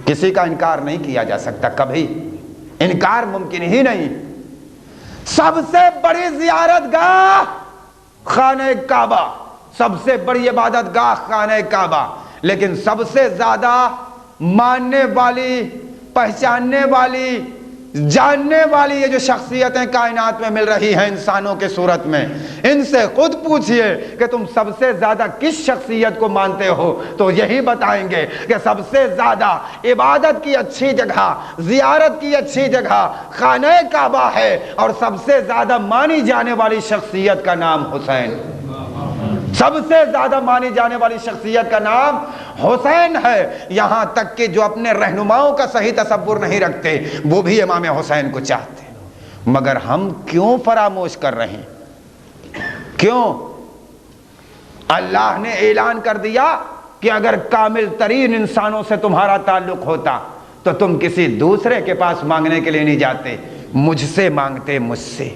کسی کا انکار نہیں کیا جا سکتا، کبھی انکار ممکن ہی نہیں۔ سب سے بڑی زیارت گاہ خانہ کعبہ، سب سے بڑی عبادت گاہ خانہ کعبہ، لیکن سب سے زیادہ ماننے والی، پہچاننے والی، جاننے والی یہ جو شخصیتیں کائنات میں مل رہی ہیں انسانوں کے صورت میں، ان سے خود پوچھئے کہ تم سب سے زیادہ کس شخصیت کو مانتے ہو، تو یہی بتائیں گے کہ سب سے زیادہ عبادت کی اچھی جگہ، زیارت کی اچھی جگہ خانہ کعبہ ہے، اور سب سے زیادہ مانی جانے والی شخصیت کا نام حسین، سب سے زیادہ مانی جانے والی شخصیت کا نام حسین ہے۔ یہاں تک کہ جو اپنے رہنماؤں کا صحیح تصور نہیں رکھتے وہ بھی امام حسین کو چاہتے، مگر ہم کیوں فراموش کر رہے ہیں؟ کیوں؟ اللہ نے اعلان کر دیا کہ اگر کامل ترین انسانوں سے تمہارا تعلق ہوتا تو تم کسی دوسرے کے پاس مانگنے کے لیے نہیں جاتے، مجھ سے مانگتے، مجھ سے،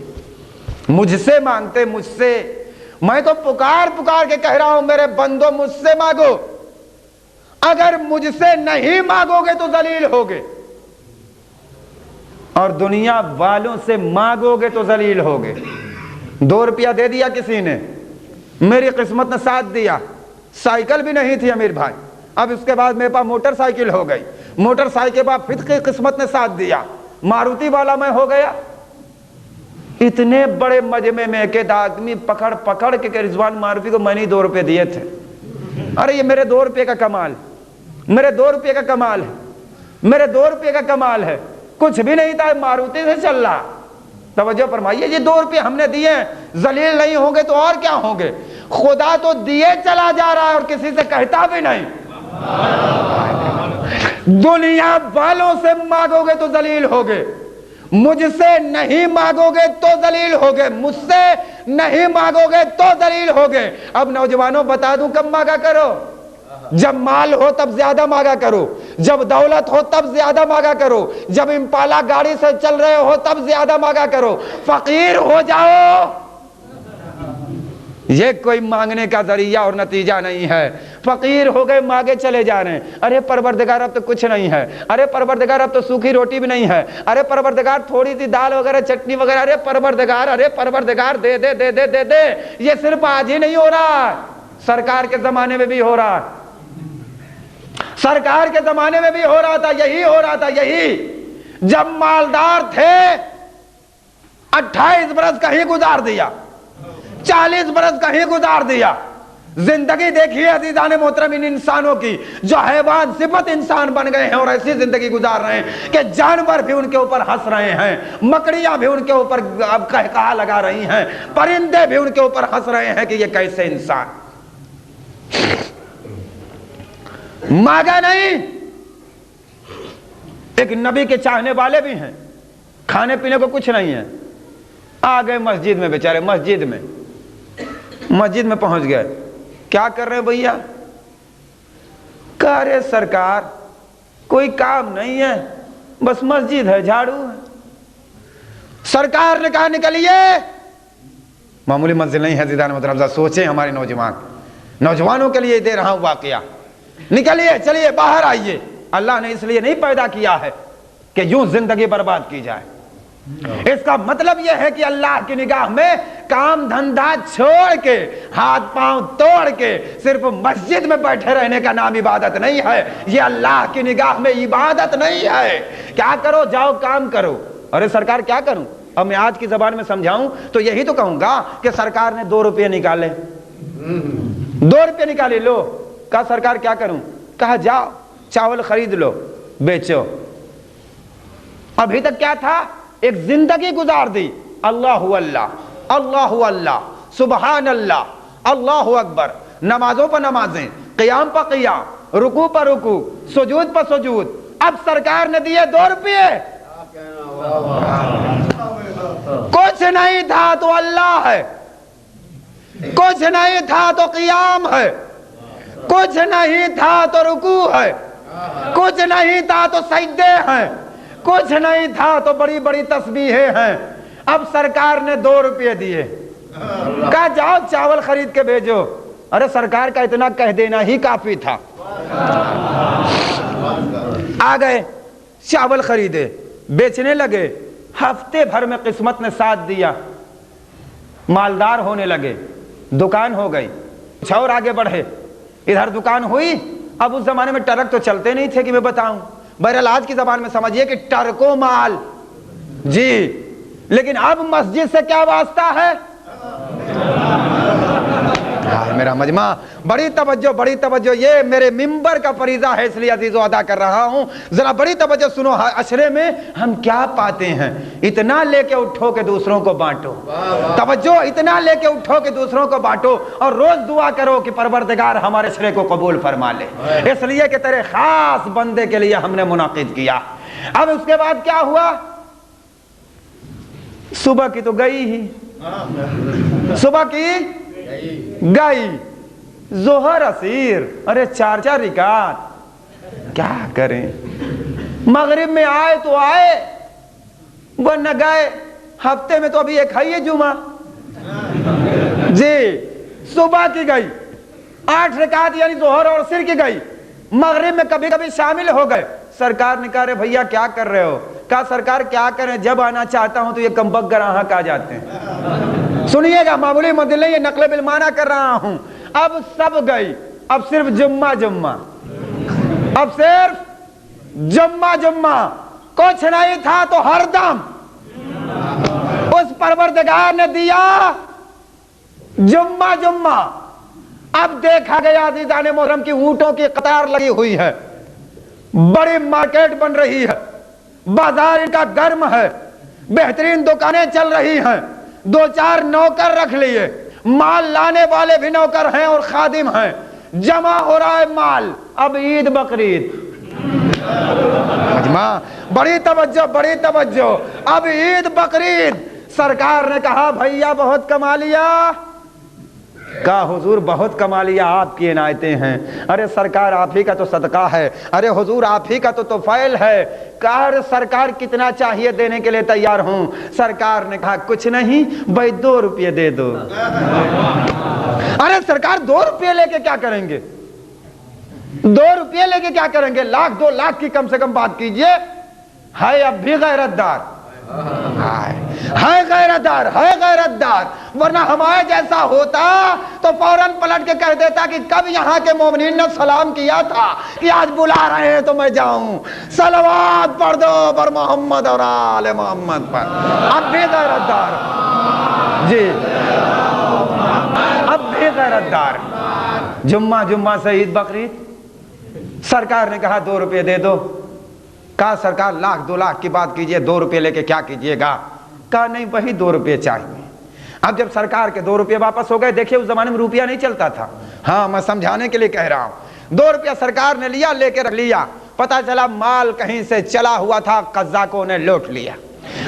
مجھ سے مانگتے، مجھ سے۔ میں تو پکار پکار کے کہہ رہا ہوں میرے بندو مجھ سے مانگو، اگر مجھ سے نہیں مانگو گے تو ذلیل ہوگے، اور دنیا والوں سے مانگو گے تو ذلیل ہوگے۔ 2 روپیہ دے دیا کسی نے، میری قسمت نے ساتھ دیا، سائیکل بھی نہیں تھی امیر بھائی، اب اس کے بعد میرے پاس موٹر سائیکل ہو گئی، موٹر سائیکل کے بعد پھر کی قسمت نے ساتھ دیا، ماروتی والا میں ہو گیا۔ اتنے بڑے مجمع میں ایک آدمی پکڑ پکڑ کے رضوان معروفی کو میں نے 2 روپے دیے تھے، ارے یہ میرے 2 روپے کا کمال، میرے 2 روپے کا کمال ہے، میرے 2 روپے کا کمال ہے، کچھ بھی نہیں تھا، ماروتی سے چل رہا۔ توجہ فرمائیے، یہ 2 روپے ہم نے دیے، ذلیل نہیں ہوں گے تو اور کیا ہوں گے؟ خدا تو دیے چلا جا رہا ہے اور کسی سے کہتا بھی نہیں۔ دنیا والوں سے مانگو گے تو ذلیل ہوگے، مجھ سے نہیں مانگو گے تو ذلیل ہوگے، مجھ سے نہیں مانگو گے تو ذلیل ہوگے۔ اب نوجوانوں بتا دوں کب مانگا کرو؟ جب مال ہو تب زیادہ مانگا کرو، جب دولت ہو تب زیادہ مانگا کرو، جب امپالا گاڑی سے چل رہے ہو تب زیادہ مانگا کرو، فقیر ہو جاؤ یہ کوئی مانگنے کا ذریعہ اور نتیجہ نہیں ہے۔ فقیر ہو گئے مانگے چلے جا رہے ہیں، ارے پروردگار اب تو کچھ نہیں ہے، ارے پروردگار اب تو سوکھی روٹی بھی نہیں ہے، ارے پروردگار تھوڑی سی دال وغیرہ چٹنی وغیرہ، ارے پروردگار دے دے دے دے دے دے۔ یہ صرف آج ہی نہیں ہو رہا، سرکار کے زمانے میں بھی ہو رہا، سرکار کے زمانے میں بھی ہو رہا تھا، یہی ہو رہا تھا، یہی۔ جب مالدار تھے 28 برس کہیں گزار دیا، 40 برس کہیں گزار دیا۔ زندگی دیکھیے عزیزان محترم ان انسانوں کی جو حیوان صفت انسان بن گئے ہیں اور ایسی زندگی گزار رہے ہیں کہ جانور بھی ان کے اوپر ہنس رہے ہیں، مکڑیاں بھی ان کے اوپر اب قہقہا لگا رہی ہیں، پرندے بھی ان کے اوپر ہنس رہے ہیں کہ یہ کیسے انسان۔ مانگا نہیں۔ ایک نبی کے چاہنے والے بھی ہیں، کھانے پینے کو کچھ نہیں ہے، آ گئے مسجد میں بیچارے، مسجد میں پہنچ گئے. کیا کر رہے بھیا؟ کہہ رہے سرکار کوئی کام نہیں ہے، بس مسجد ہے، جھاڑو ہے. سرکار نے کہا نکلیے. معمولی منزل نہیں ہے عزیزان محترم، سوچیں ہمارے نوجوانوں کے لیے دے رہا ہوں واقعہ. نکلیے، چلیے باہر آئیے. اللہ نے اس لیے نہیں پیدا کیا ہے کہ یوں زندگی برباد کی جائے. اس کا مطلب یہ ہے کہ اللہ کی نگاہ میں کام دھندا چھوڑ کے، ہاتھ پاؤں توڑ کے صرف مسجد میں بیٹھے رہنے کا نام عبادت نہیں ہے. یہ اللہ کی نگاہ میں عبادت نہیں ہے. کیا کرو؟ جاؤ کام کرو. ارے سرکار کیا کروں؟ اب میں آج کی زبان میں سمجھاؤں تو یہی تو کہوں گا کہ سرکار نے 2 روپے نکالے. 2 روپے نکالے. لو. کہا سرکار کیا کروں؟ کہا جاؤ چاول خرید لو، بیچو. ابھی تک کیا تھا؟ ایک زندگی گزار دی. اللہ اللہ، اللہ اللہ، سبحان اللہ، اللہ اکبر، نمازوں پر نمازیں، قیام پر قیام، رکوع پر رکوع، سجود پر سجود. اب سرکار نے دیے 2 روپے. کچھ نہیں تھا تو اللہ ہے، کچھ نہیں تھا تو قیام ہے، کچھ نہیں تھا تو رکوع ہے، کچھ نہیں تھا تو سجدے ہیں، کچھ نہیں تھا تو بڑی بڑی تسبیحیں ہیں. اب سرکار نے 2 روپے دیے. کہا جاؤ چاول خرید کے بھیجو. ارے سرکار کا اتنا کہہ دینا ہی کافی تھا. آ گئے، چاول خریدے، بیچنے لگے. ہفتے بھر میں قسمت نے ساتھ دیا، مالدار ہونے لگے، دکان ہو گئی. کچھ اور آگے بڑھے، ادھر دکان ہوئی. اب اس زمانے میں ٹرک تو چلتے نہیں تھے کہ میں بتاؤں. بہرحال آج کی زبان میں سمجھیے کہ ٹرکو مال جی. لیکن اب مسجد سے کیا واسطہ ہے؟ میرا مجمع، بڑی توجہ، بڑی توجہ. یہ میرے منبر کا فریضہ ہے، اس لیے عزیزو ادا کر رہا ہوں. ذرا بڑی توجہ سنو. عشرے میں ہم کیا پاتے ہیں؟ اتنا لے کے اٹھو کہ دوسروں کو بانٹو. توجہ، اتنا لے کے اٹھو کہ دوسروں کو بانٹو. اور روز دعا کرو کہ پروردگار ہمارے عشرے کو قبول فرما لے، اس لیے کہ تیرے خاص بندے کے لیے ہم نے منعقد کیا. اب اس کے بعد کیا ہوا؟ صبح کی تو گئی ہی، صبح کی گئی، ظہر عصیر، ارے 4 رکعت. کیا کریں؟ مغرب میں آئے تو آئے ورنہ گئے. ہفتے میں تو ابھی ایک ہے جمعہ جی. صبح کی گئی 8 رکعت یعنی ظہر اور عصر کی گئی. مغرب میں کبھی کبھی شامل ہو گئے. سرکار نے کہا رے بھیا کیا کر رہے ہو؟ کہا سرکار کیا کریں، جب آنا چاہتا ہوں تو یہ کمبخت گراہک آ جاتے ہیں. سنیے گا، معمولی مدل نہیں، یہ نقل بالمعنی کر رہا ہوں. اب سب گئی، اب صرف جمعہ، اب صرف جمعہ. کچھ نہیں تھا تو ہر دم اس پروردگار نے دیا جمعہ. اب دیکھا گیا عزیزان محترم کی اونٹوں کی قطار لگی ہوئی ہے، بڑی مارکیٹ بن رہی ہے، بازار ان کا گرم ہے، بہترین دکانیں چل رہی ہیں. 2-4 نوکر رکھ لیے، مال لانے والے بھی نوکر ہیں اور خادم ہیں. جمع ہو رہا ہے مال. اب عید بقرعید، بڑی توجہ، بڑی توجہ. اب عید بقرعید. سرکار نے کہا بھیا بہت کما لیا. کہا حضور بہت کما لیا، آپ کی عنایتیں ہیں. ارے سرکار آپ ہی کا تو صدقہ ہے. ارے حضور آپ ہی کا تو توفیل ہے. کہا سرکار کتنا چاہیے دینے کے لیے تیار ہوں. سرکار نے کہا کچھ نہیں بھائی 2 روپے دے دو. ارے سرکار 2 روپے لے کے کیا کریں گے؟ 2 روپے لے کے کیا کریں گے؟ 1,00,000 2 لاکھ کی کم سے کم بات کیجئے. ہے اب بھی غیرت دار، ہے غیرت دار، ہے غیرت دار. ورنہ ہمارے جیسا ہوتا تو فوراً پلٹ کے کہہ دیتا کہ کب یہاں کے مومنین نے سلام کیا تھا کہ آج بلا رہے ہیں تو میں جاؤں. صلوات پڑھ دو پر محمد اور آل محمد پر. اب بھی غیرت دار جی، اب بھی غیرت دار. جمعہ سے عید بقرعید. سرکار نے کہا 2 روپے دے دو. کہا سرکار 1,00,000 2 لاکھ کی بات کیجئے، 2 روپے لے کے کیا کیجئے گا؟ کہا نہیں وہی 2 روپے چاہیے. اب جب سرکار کے 2 روپے واپس ہو گئے، دیکھیں اس زمانے میں روپیہ نہیں چلتا تھا، ہاں میں سمجھانے کے لیے کہہ رہا ہوں. 2 روپیہ سرکار نے لیا، لے کے رکھ لیا. پتا چلا مال کہیں سے چلا ہوا تھا، قزاقوں نے لوٹ لیا.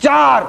4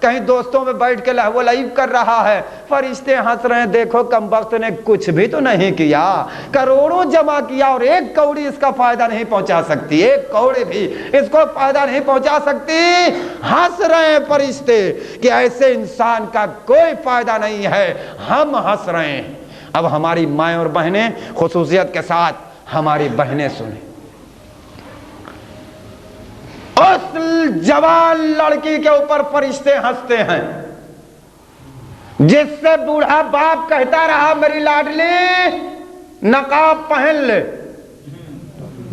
کہیں دوستوں میں بیٹھ کے لہو لعب کر رہا ہے، فرشتے ہنس رہے ہیں، دیکھو کمبخت نے کچھ بھی تو نہیں کیا، کروڑوں جمع کیا اور ایک کوڑی اس کا فائدہ نہیں پہنچا سکتی، ایک کوڑی بھی اس کو فائدہ نہیں پہنچا سکتی۔ ہنس رہے ہیں فرشتے کہ ایسے انسان کا کوئی فائدہ نہیں ہے، ہم ہنس رہے ہیں۔ اب ہماری مائیں اور بہنیں، خصوصیت کے ساتھ ہماری بہنیں سنیں، اس جوان لڑکی کے اوپر فرشتے ہنستے ہیں جس سے بوڑھا باپ کہتا رہا میری لاڈلی نقاب پہن لے،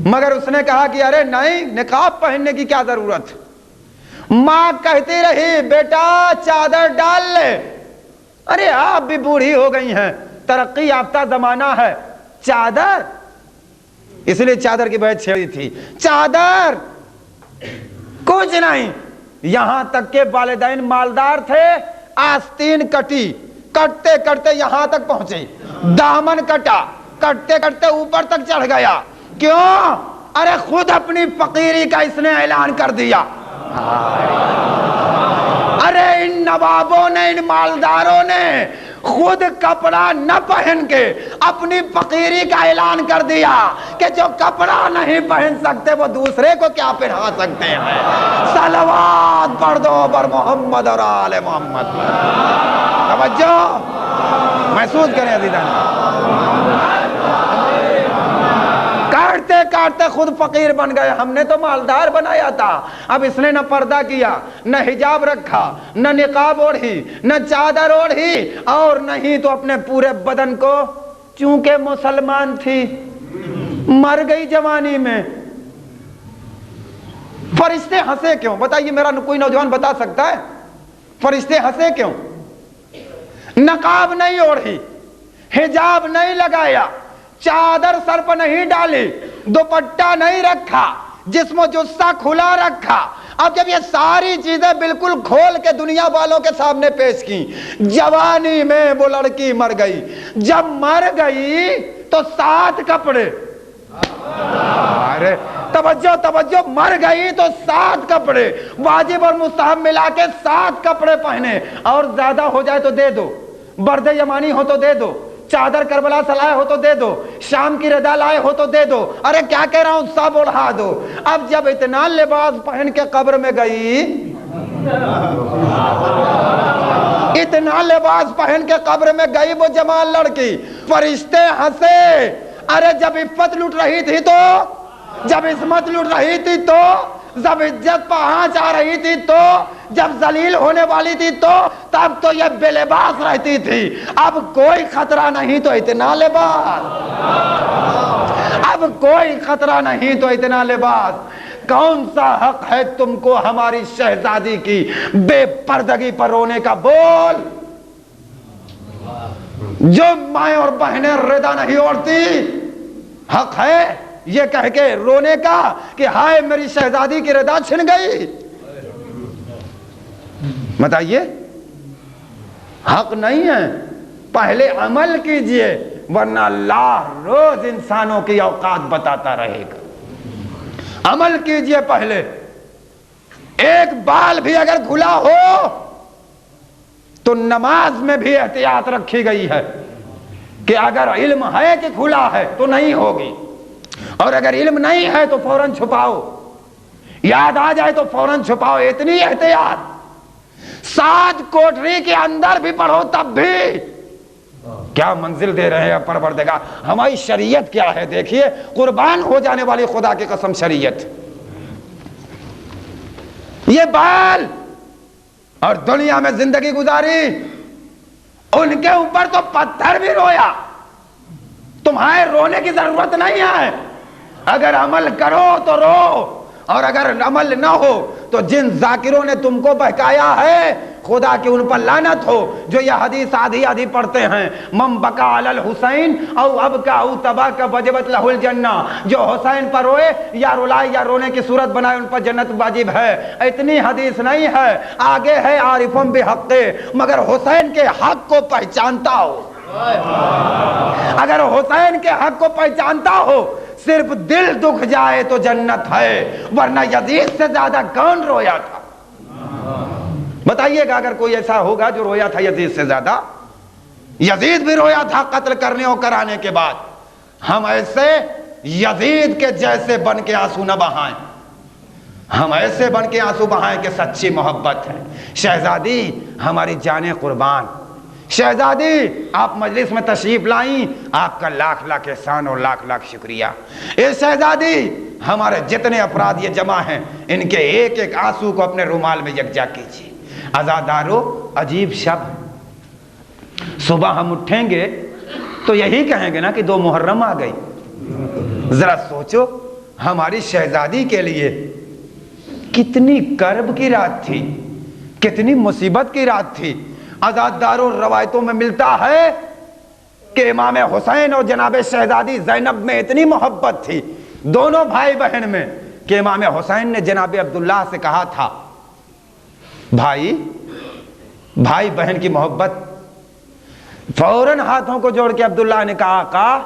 مگر اس نے کہا کہ ارے نہیں، نقاب پہننے کی کیا ضرورت۔ ماں کہتی رہی بیٹا چادر ڈال لے، ارے آپ بھی بوڑھی ہو گئی ہیں، ترقی یافتہ زمانہ ہے، چادر، اس لیے چادر کی بحث چھیڑی تھی، چادر کچھ نہیں۔ یہاں تک کہ والدین مالدار تھے، آستین کٹی، کٹتے کٹتے یہاں تک پہنچے، دامن کٹا، کٹتے کٹتے اوپر تک چڑھ گیا، کیوں؟ ارے خود اپنی فقیری کا اس نے اعلان کر دیا۔ ارے ان نوابوں نے، ان مالداروں نے خود کپڑا نہ پہن کے اپنی فقیری کا اعلان کر دیا کہ جو کپڑا نہیں پہن سکتے وہ دوسرے کو کیا پہنا سکتے ہیں۔ صلوات پڑھ دو پر محمد اور آل محمد۔ توجہ محسوس کریں عزیزان، کاٹتے کاٹتے خود فقیر بن گئے، ہم نے تو مالدار بنایا تھا۔ اب اس نے نہ پردہ کیا، نہ حجاب رکھا، نہ نقاب اوڑھی، نہ چادر اوڑھی، اور نہیں تو اپنے پورے بدن کو، چونکہ مسلمان تھی، مر گئی جوانی میں۔ فرشتے ہنسے کیوں؟ بتائیے، میرا کوئی نوجوان بتا سکتا ہے فرشتے ہنسے کیوں؟ نقاب نہیں اوڑھی، حجاب نہیں لگایا، چادر سر پر نہیں ڈالی، دوپٹہ نہیں رکھا، جسم و جثہ کھلا رکھا۔ اب جب یہ ساری چیزیں بالکل کھول کے دنیا والوں کے سامنے پیش کی، جوانی میں وہ لڑکی مر گئی۔ جب مر گئی تو 7 کپڑے، ارے توجہ توجہ، مر گئی تو 7 کپڑے، واجب اور مستحب ملا کے 7 کپڑے پہنے، اور زیادہ ہو جائے تو دے دو، برد یمانی ہو تو دے دو، چادر کربلا سے لائے ہو تو دے دو، شام کی ردا لائے ہو تو دے دو، ارے کیا کہہ رہا ہوں، سب اڑا دو۔ اب جب اتنا لباس پہن کے قبر میں گئی، اتنا لباس پہن کے قبر میں گئی وہ جمال لڑکی، فرشتے ہنسے۔ ارے جب عفت لٹ رہی تھی تو، جب عصمت لٹ رہی تھی تو، جب عزت پہنچ آ رہی تھی تو، جب ذلیل ہونے والی تھی تو، تب تو یہ بے لباس رہتی تھی۔ اب کوئی خطرہ نہیں تو اتنا لباس، اب کوئی خطرہ نہیں تو اتنا لباس۔ کون سا حق ہے تم کو ہماری شہزادی کی بے پردگی پر رونے کا؟ بول۔ جو مائیں اور بہنیں ردا نہیں اوڑھتی، حق ہے یہ کہہ کے رونے کا کہ ہائے میری شہزادی کی ردا چھن گئی؟ بتائیے، حق نہیں ہے؟ پہلے عمل کیجئے ورنہ اللہ روز انسانوں کی اوقات بتاتا رہے گا۔ عمل کیجئے پہلے۔ ایک بال بھی اگر کھلا ہو تو نماز میں بھی احتیاط رکھی گئی ہے کہ اگر علم ہے کہ کھلا ہے تو نہیں ہوگی، اور اگر علم نہیں ہے تو فوراً چھپاؤ، یاد آ جائے تو فوراً چھپاؤ، اتنی احتیاط۔ 7 کوٹری کے اندر بھی پڑھو تب بھی کیا منزل دے رہے ہیں پروردگار۔ ہماری شریعت کیا ہے دیکھیے، قربان ہو جانے والی خدا کی قسم شریعت۔ یہ بال اور دنیا میں زندگی گزاری، ان کے اوپر تو پتھر بھی رویا، تمہارے رونے کی ضرورت نہیں ہے۔ اگر عمل کرو تو رو، اور اگر عمل نہ ہو تو جن ذاکروں نے تم کو بہکایا ہے خدا کی ان پر لعنت ہو، جو یہ حدیث آدھی آدھی پڑھتے ہیں، من بکا علی الحسین او ابکا او تباکا وجبت لہ الجنہ، جو حسین پر روئے یا رلائے یا رونے کی صورت بنائے ان پر جنت واجب ہے۔ اتنی حدیث نہیں ہے، آگے ہے عارفم بحق، مگر حسین کے حق کو پہچانتا ہو، اگر حسین کے حق کو پہچانتا ہو، صرف دل دکھ جائے تو جنت ہے، ورنہ یزید سے زیادہ کون رویا تھا؟ بتائیے گا اگر کوئی ایسا ہوگا جو رویا تھا یزید سے زیادہ؟ یزید بھی رویا تھا قتل کرنے اور کرانے کے بعد. ہم ایسے یزید کے جیسے بن کے آنسو نہ بہائیں, ہم ایسے بن کے آنسو بہائیں کہ سچی محبت ہے. شہزادی ہماری جانیں قربان, شہزادی آپ مجلس میں تشریف لائیں, آپ کا لاکھ لاکھ احسان اور لاکھ لاکھ شکریہ. اے شہزادی ہمارے جتنے افراد یہ جمع ہیں ان کے ایک ایک آنسو کو اپنے رومال میں یکجا کیجیے. عزادارو عجیب شب, صبح ہم اٹھیں گے تو یہی کہیں گے نا کہ 2 محرم آ گئی. ذرا سوچو ہماری شہزادی کے لیے کتنی کرب کی رات تھی, کتنی مصیبت کی رات تھی. عزادارو روایتوں میں ملتا ہے کہ امام حسین اور جناب شہزادی زینب میں اتنی محبت تھی دونوں بھائی بہن میں کہ امام حسین نے جناب عبداللہ سے کہا تھا, بھائی بہن کی محبت. فوراً ہاتھوں کو جوڑ کے عبداللہ نے کہا, آقا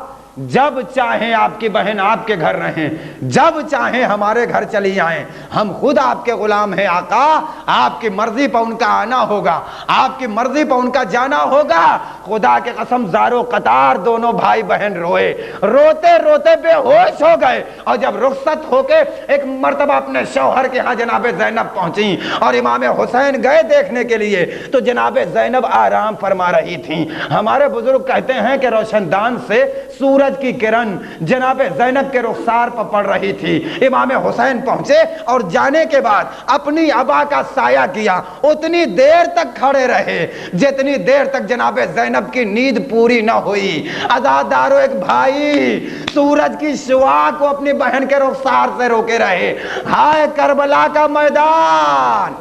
جب چاہیں آپ کی بہن آپ کے گھر رہیں, جب چاہیں ہمارے گھر چلی آئیں, ہم خود آپ کے غلام ہیں آقا, آپ کی مرضی پر ان کا آنا ہوگا, آپ کی مرضی پر ان کا جانا ہوگا. خدا کے قسم زارو قطار دونوں بھائی بہن روئے, روتے روتے بے ہوش ہو گئے. اور جب رخصت ہو کے ایک مرتبہ اپنے شوہر کے ہاں جناب زینب پہنچی اور امام حسین گئے دیکھنے کے لیے تو جناب زینب آرام فرما رہی تھیں. ہمارے بزرگ کہتے ہیں کہ روشن دان سے سورج کی کرن جناب زینب کے رخسار پر پڑ رہی تھی. امام حسین پہنچے اور جانے کے بعد اپنی ابا کا سایہ کیا, اتنی دیر تک کھڑے رہے جتنی دیر تک جناب زینب کی نیند پوری نہ ہوئی. عزادارو ایک بھائی سورج کی شعاع کو اپنی بہن کے رخسار سے روکے رہے. ہائے کربلا کا میدان,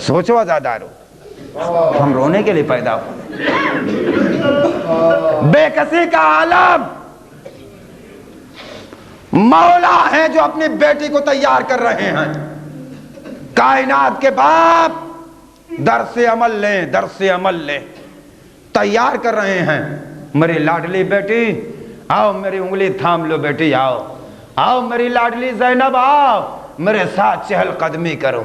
سوچو عزادارو ہم رونے کے لیے پیدا ہوئے. بے کسی کا عالم مولا ہے جو اپنی بیٹی کو تیار کر رہے ہیں. کائنات کے باپ درس عمل لیں, درس عمل لیں, تیار کر رہے ہیں. میری لاڈلی بیٹی آؤ, میری انگلی تھام لو بیٹی, آؤ میری لاڈلی زینب, آؤ میرے ساتھ چہل قدمی کرو.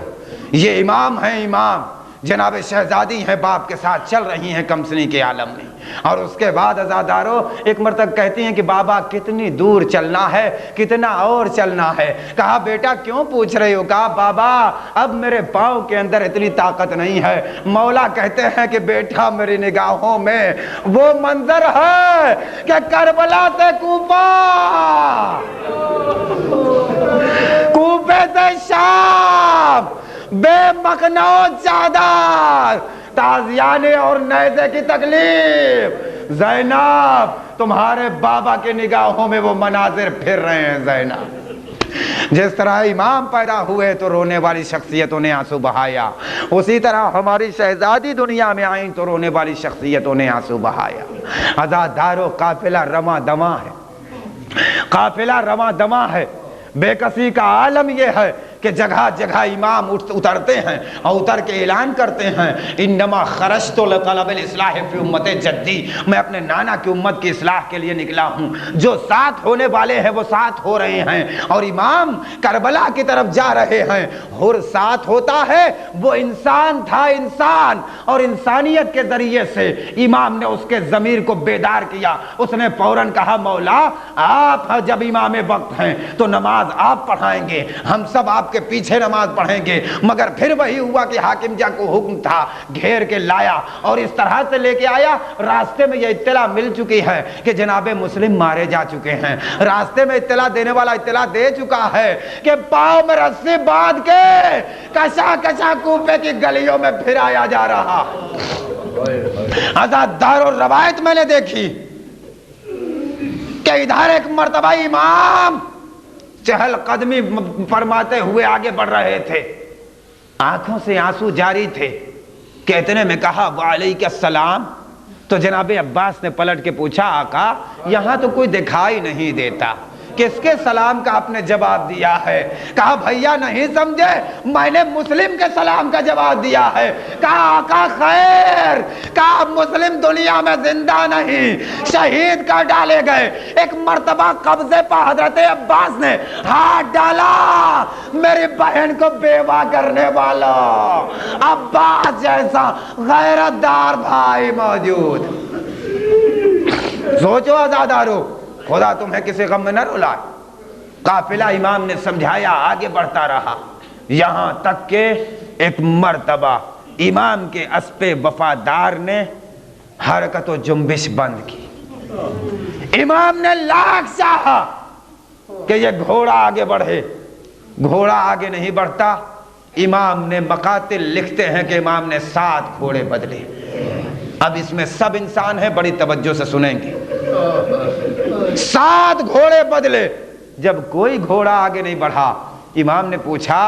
یہ امام ہیں, امام جناب شہزادی ہیں, باپ کے ساتھ چل رہی ہیں کمسنی کے عالم میں. اور اس کے بعد عزادارو ایک مرتبہ کہتی ہیں کہ بابا کتنی دور چلنا ہے, کتنا اور چلنا ہے. کہا بیٹا کیوں پوچھ رہے ہو؟ کہا بابا اب میرے پاؤں کے اندر اتنی طاقت نہیں ہے. مولا کہتے ہیں کہ بیٹا میری نگاہوں میں وہ منظر ہے کہ کربلا سے کوفے سے شام, بے مخنو چادر, تازیانے اور نیزے کی تکلیف. زینب تمہارے بابا کے نگاہوں میں وہ مناظر پھر رہے ہیں. زینب جس طرح امام پیدا ہوئے تو رونے والی شخصیتوں نے آنسو بہایا, اسی طرح ہماری شہزادی دنیا میں آئیں تو رونے والی شخصیتوں نے آنسو بہایا. عزادارو قافلہ رواں دواں ہے, قافلہ رواں دواں ہے. بے کسی کا عالم یہ ہے کہ جگہ جگہ امام اترتے ہیں اور اتر کے اعلان کرتے ہیں انما خرجت لطلب الاصلاح فی امت جدی, میں اپنے نانا کی امت کی اصلاح کے لیے نکلا ہوں. جو ساتھ ہونے والے ہیں وہ ساتھ ہو رہے ہیں, اور امام کربلا کی طرف جا رہے ہیں. اور ساتھ ہوتا ہے وہ انسان تھا, انسان, اور انسانیت کے ذریعے سے امام نے اس کے ضمیر کو بیدار کیا. اس نے فوراً کہا مولا آپ جب امام وقت ہیں تو نماز آپ پڑھائیں گے, ہم سب آپ کے پیچھے نماز پڑھیں گے. مگر پھر وہی ہوا کہ حاکم جا کو حکم تھا, گھیر کے لایا اور اس طرح سے لے کے آیا. راستے میں یہ اطلاع مل چکی ہے کہ جناب مسلم مارے جا چکے ہیں. راستے میں اطلاع دینے والا اطلاع دے چکا ہے کہ پاؤں میں رسی باندھ کے کشا کشا کوفے کی گلیوں میں پھرایا جا رہا. عزادارو روایت میں نے دیکھی کہ ادھر ایک مرتبہ امام چہل قدمی فرماتے ہوئے آگے بڑھ رہے تھے, آنکھوں سے آنسو جاری تھے. کہتے میں کہا وعلیک السلام, تو جناب عباس نے پلٹ کے پوچھا آقا یہاں تو کوئی دکھائی نہیں دیتا, کس کے سلام کا آپ نے جواب دیا ہے؟ کہا بھیا نہیں سمجھے، میں نے مسلم کے سلام کا جواب دیا ہے۔ کہا آقا خیر، کہا مسلم دنیا میں زندہ نہیں، شہید کر ڈالے گئے۔ ایک مرتبہ قبضے پر حضرت عباس نے ہاتھ ڈالا، میری بہن کو بیوہ کرنے والا عباس جیسا غیرت دار بھائی موجود۔ سوچو عزادارو، خدا تمہیں کسی غم میں نہ رلائے۔ قافلہ امام نے سمجھایا، آگے بڑھتا رہا، یہاں تک کہ ایک مرتبہ امام کے اسپِ وفادار نے حرکت و جنبش بند کی۔ امام نے لاکھ چاہا کہ یہ گھوڑا آگے بڑھے، گھوڑا آگے نہیں بڑھتا۔ امام نے مقاتل لکھتے ہیں کہ امام نے 7 گھوڑے بدلے۔ اب اس میں سب انسان ہیں، بڑی توجہ سے سنیں گے۔ 7 گھوڑے بدلے، جب کوئی گھوڑا آگے نہیں بڑھا، امام نے پوچھا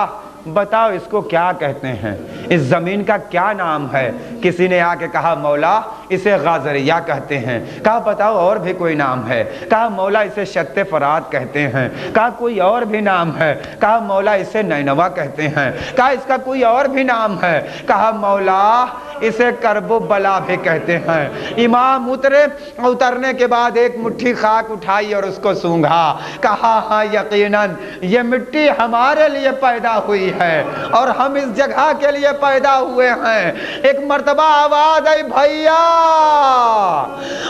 بتاؤ اس کو کیا کہتے ہیں، اس زمین کا کیا نام ہے؟ کسی نے آ کے کہا مولا اسے غازریہ کہتے ہیں۔ کہا بتاؤ اور بھی کوئی نام ہے؟ کہا مولا اسے شت فرات کہتے ہیں۔ کہا کوئی اور بھی نام ہے؟ کہا مولا اسے نینوا کہتے ہیں۔ کہا اس کا کوئی اور بھی نام ہے؟ کہا مولا اسے کرب و بلا بھی کہتے ہیں۔ امام اترے، اترنے کے بعد ایک مٹھی خاک اٹھائی اور اس کو سونگھا، کہا ہاں یقیناً یہ مٹی ہمارے لیے پیدا ہوئی ہے اور ہم اس جگہ کے لیے پیدا ہوئے ہیں۔ ایک مرتبہ آواز آئی بھیا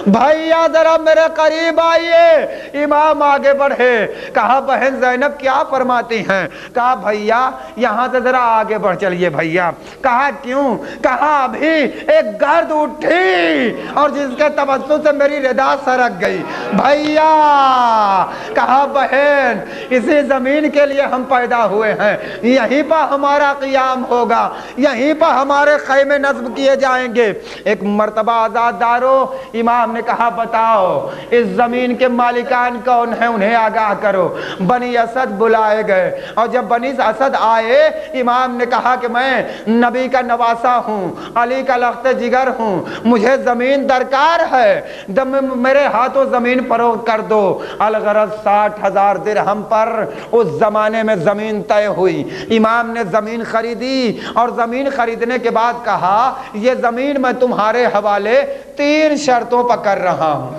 بھیا ذرا میرے قریب آئیے۔ امام آگے بڑھے، کہا بہن زینب کیا فرماتی ہیں؟ کہا بھیا یہاں سے ذرا آگے بڑھ چلیے بھیا۔ کہا کیوں؟ کہا ابھی ایک گرد اٹھی اور جس کے توسط سے میری ردا سرک گئی بھیا۔ کہا بہن اسی زمین کے لیے ہم پیدا ہوئے ہیں، یہیں پر ہمارا قیام ہوگا، یہیں پر ہمارے خیمے نصب کیے جائیں گے۔ ایک مرتبہ آزادارو امام نے کہا بتاؤ اس زمین کے مالکان کون ہیں، انہیں آگاہ کرو۔ بنی اسد بلائے گئے اور جب بنی اسد آئے امام نے کہا کہ میں نبی کا نواسا ہوں، علی کا لخت جگر ہوں، مجھے زمین درکار ہے، میرے ہاتھوں زمین فروخت کر دو۔ الغرض 60,000 درہم پر اس زمانے میں زمین طے ہوئی۔ امام نے زمین خریدی اور زمین خریدنے کے بعد کہا یہ زمین میں تمہارے حوالے 3 شرطوں پر کر رہا ہوں۔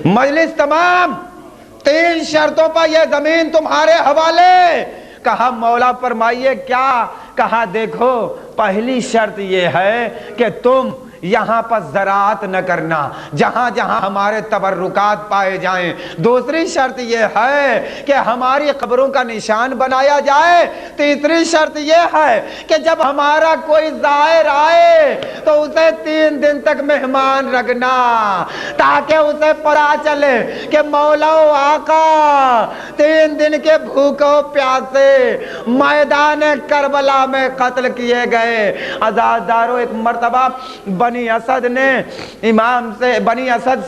مجلس تمام، 3 شرطوں پر یہ زمین تمہارے حوالے۔ کہا مولا فرمائیے کیا؟ کہا دیکھو پہلی شرط یہ ہے کہ تم یہاں پر زراعت نہ کرنا جہاں جہاں ہمارے تبرکات پائے جائیں۔ دوسری شرط یہ ہے کہ ہماری قبروں کا نشان بنایا جائے۔ تیسری شرط یہ ہے کہ جب ہمارا کوئی زائر آئے تو اسے 3 دن تک مہمان رکھنا تاکہ اسے پتا چلے کہ مولا و آقا 3 دن کے بھوکو پیاسے میدان کربلا میں قتل کیے گئے۔ عزادارو ایک مرتبہ بنی اسد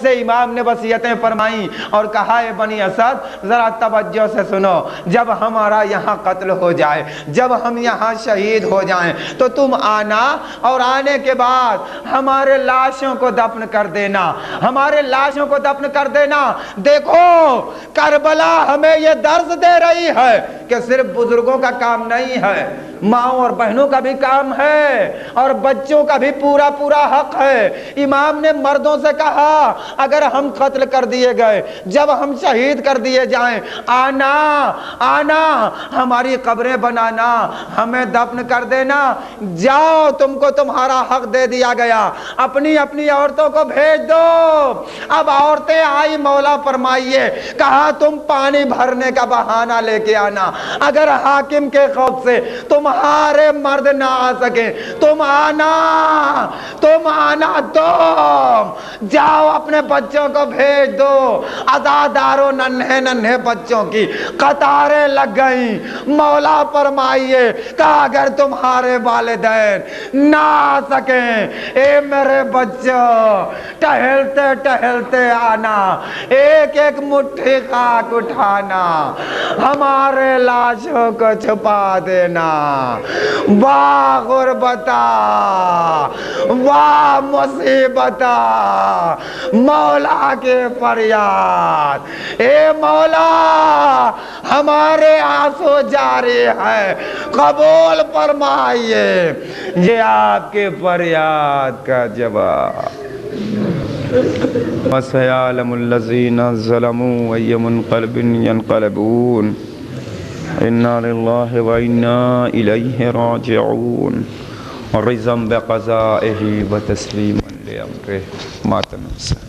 سے امام نے وصیتیں فرمائیں اور کہا اے بنی اسد ذرا توجہ سے سنو، جب ہمارا یہاں قتل ہو جائے، جب ہم یہاں شہید ہو جائیں تو تم آنا اور آنے کے بعد ہمارے لاشوں کو دفن کر دینا، ہمارے لاشوں کو دفن کر دینا۔ دیکھو کربلا ہمیں یہ درس دے رہی ہے کہ صرف بزرگوں کا کام نہیں ہے، ماؤں اور بہنوں کا بھی کام ہے اور بچوں کا بھی پورا پورا حق ہے۔ امام نے مردوں سے کہا اگر ہم قتل کر دیے گئے، جب ہم شہید کر دیے جائیں، آنا ہماری قبریں بنانا، ہمیں دفن کر دینا، جاؤ تم کو تمہارا حق دے دیا گیا، اپنی اپنی عورتوں کو بھیج دو۔ اب عورتیں آئی، مولا فرمائیے کہا تم پانی بھرنے کا بہانہ لے کے آنا، اگر حاکم کے خوف سے تمہارے مرد نہ آ سکے تم آنا تم جاؤ اپنے بچوں کو بھیج دو۔ عزاداروں ننھے ننھے بچوں کی قطاریں لگ گئیں۔ مولا فرمائیے کہا اگر تمہارے والدین نہ آ سکیں اے میرے بچوں ٹہلتے ٹہلتے آنا، ایک ایک مٹھی خاک اٹھانا، ہمارے لاشوں کو چھپا دینا۔ واہ غربتا، واہ مصیبتا، مولا کے فریاد، اے مولا ہمارے آنسو جاری ہے، قبول فرمائیے یہ آپ کے فریاد کا جواب۔ وَسَيَعْلَمُ الَّذِينَ ظَلَمُوا أَيَّ مُنقَلِبٍ يَنقَلِبُونَ إِنَّا لِلَّهِ وَإِنَّا إِلَيْهِ رَاجِعُونَ رِضًا بِقَضَائِهِ وَتَسْلِيمًا لِأَمْرِهِ ما تنسى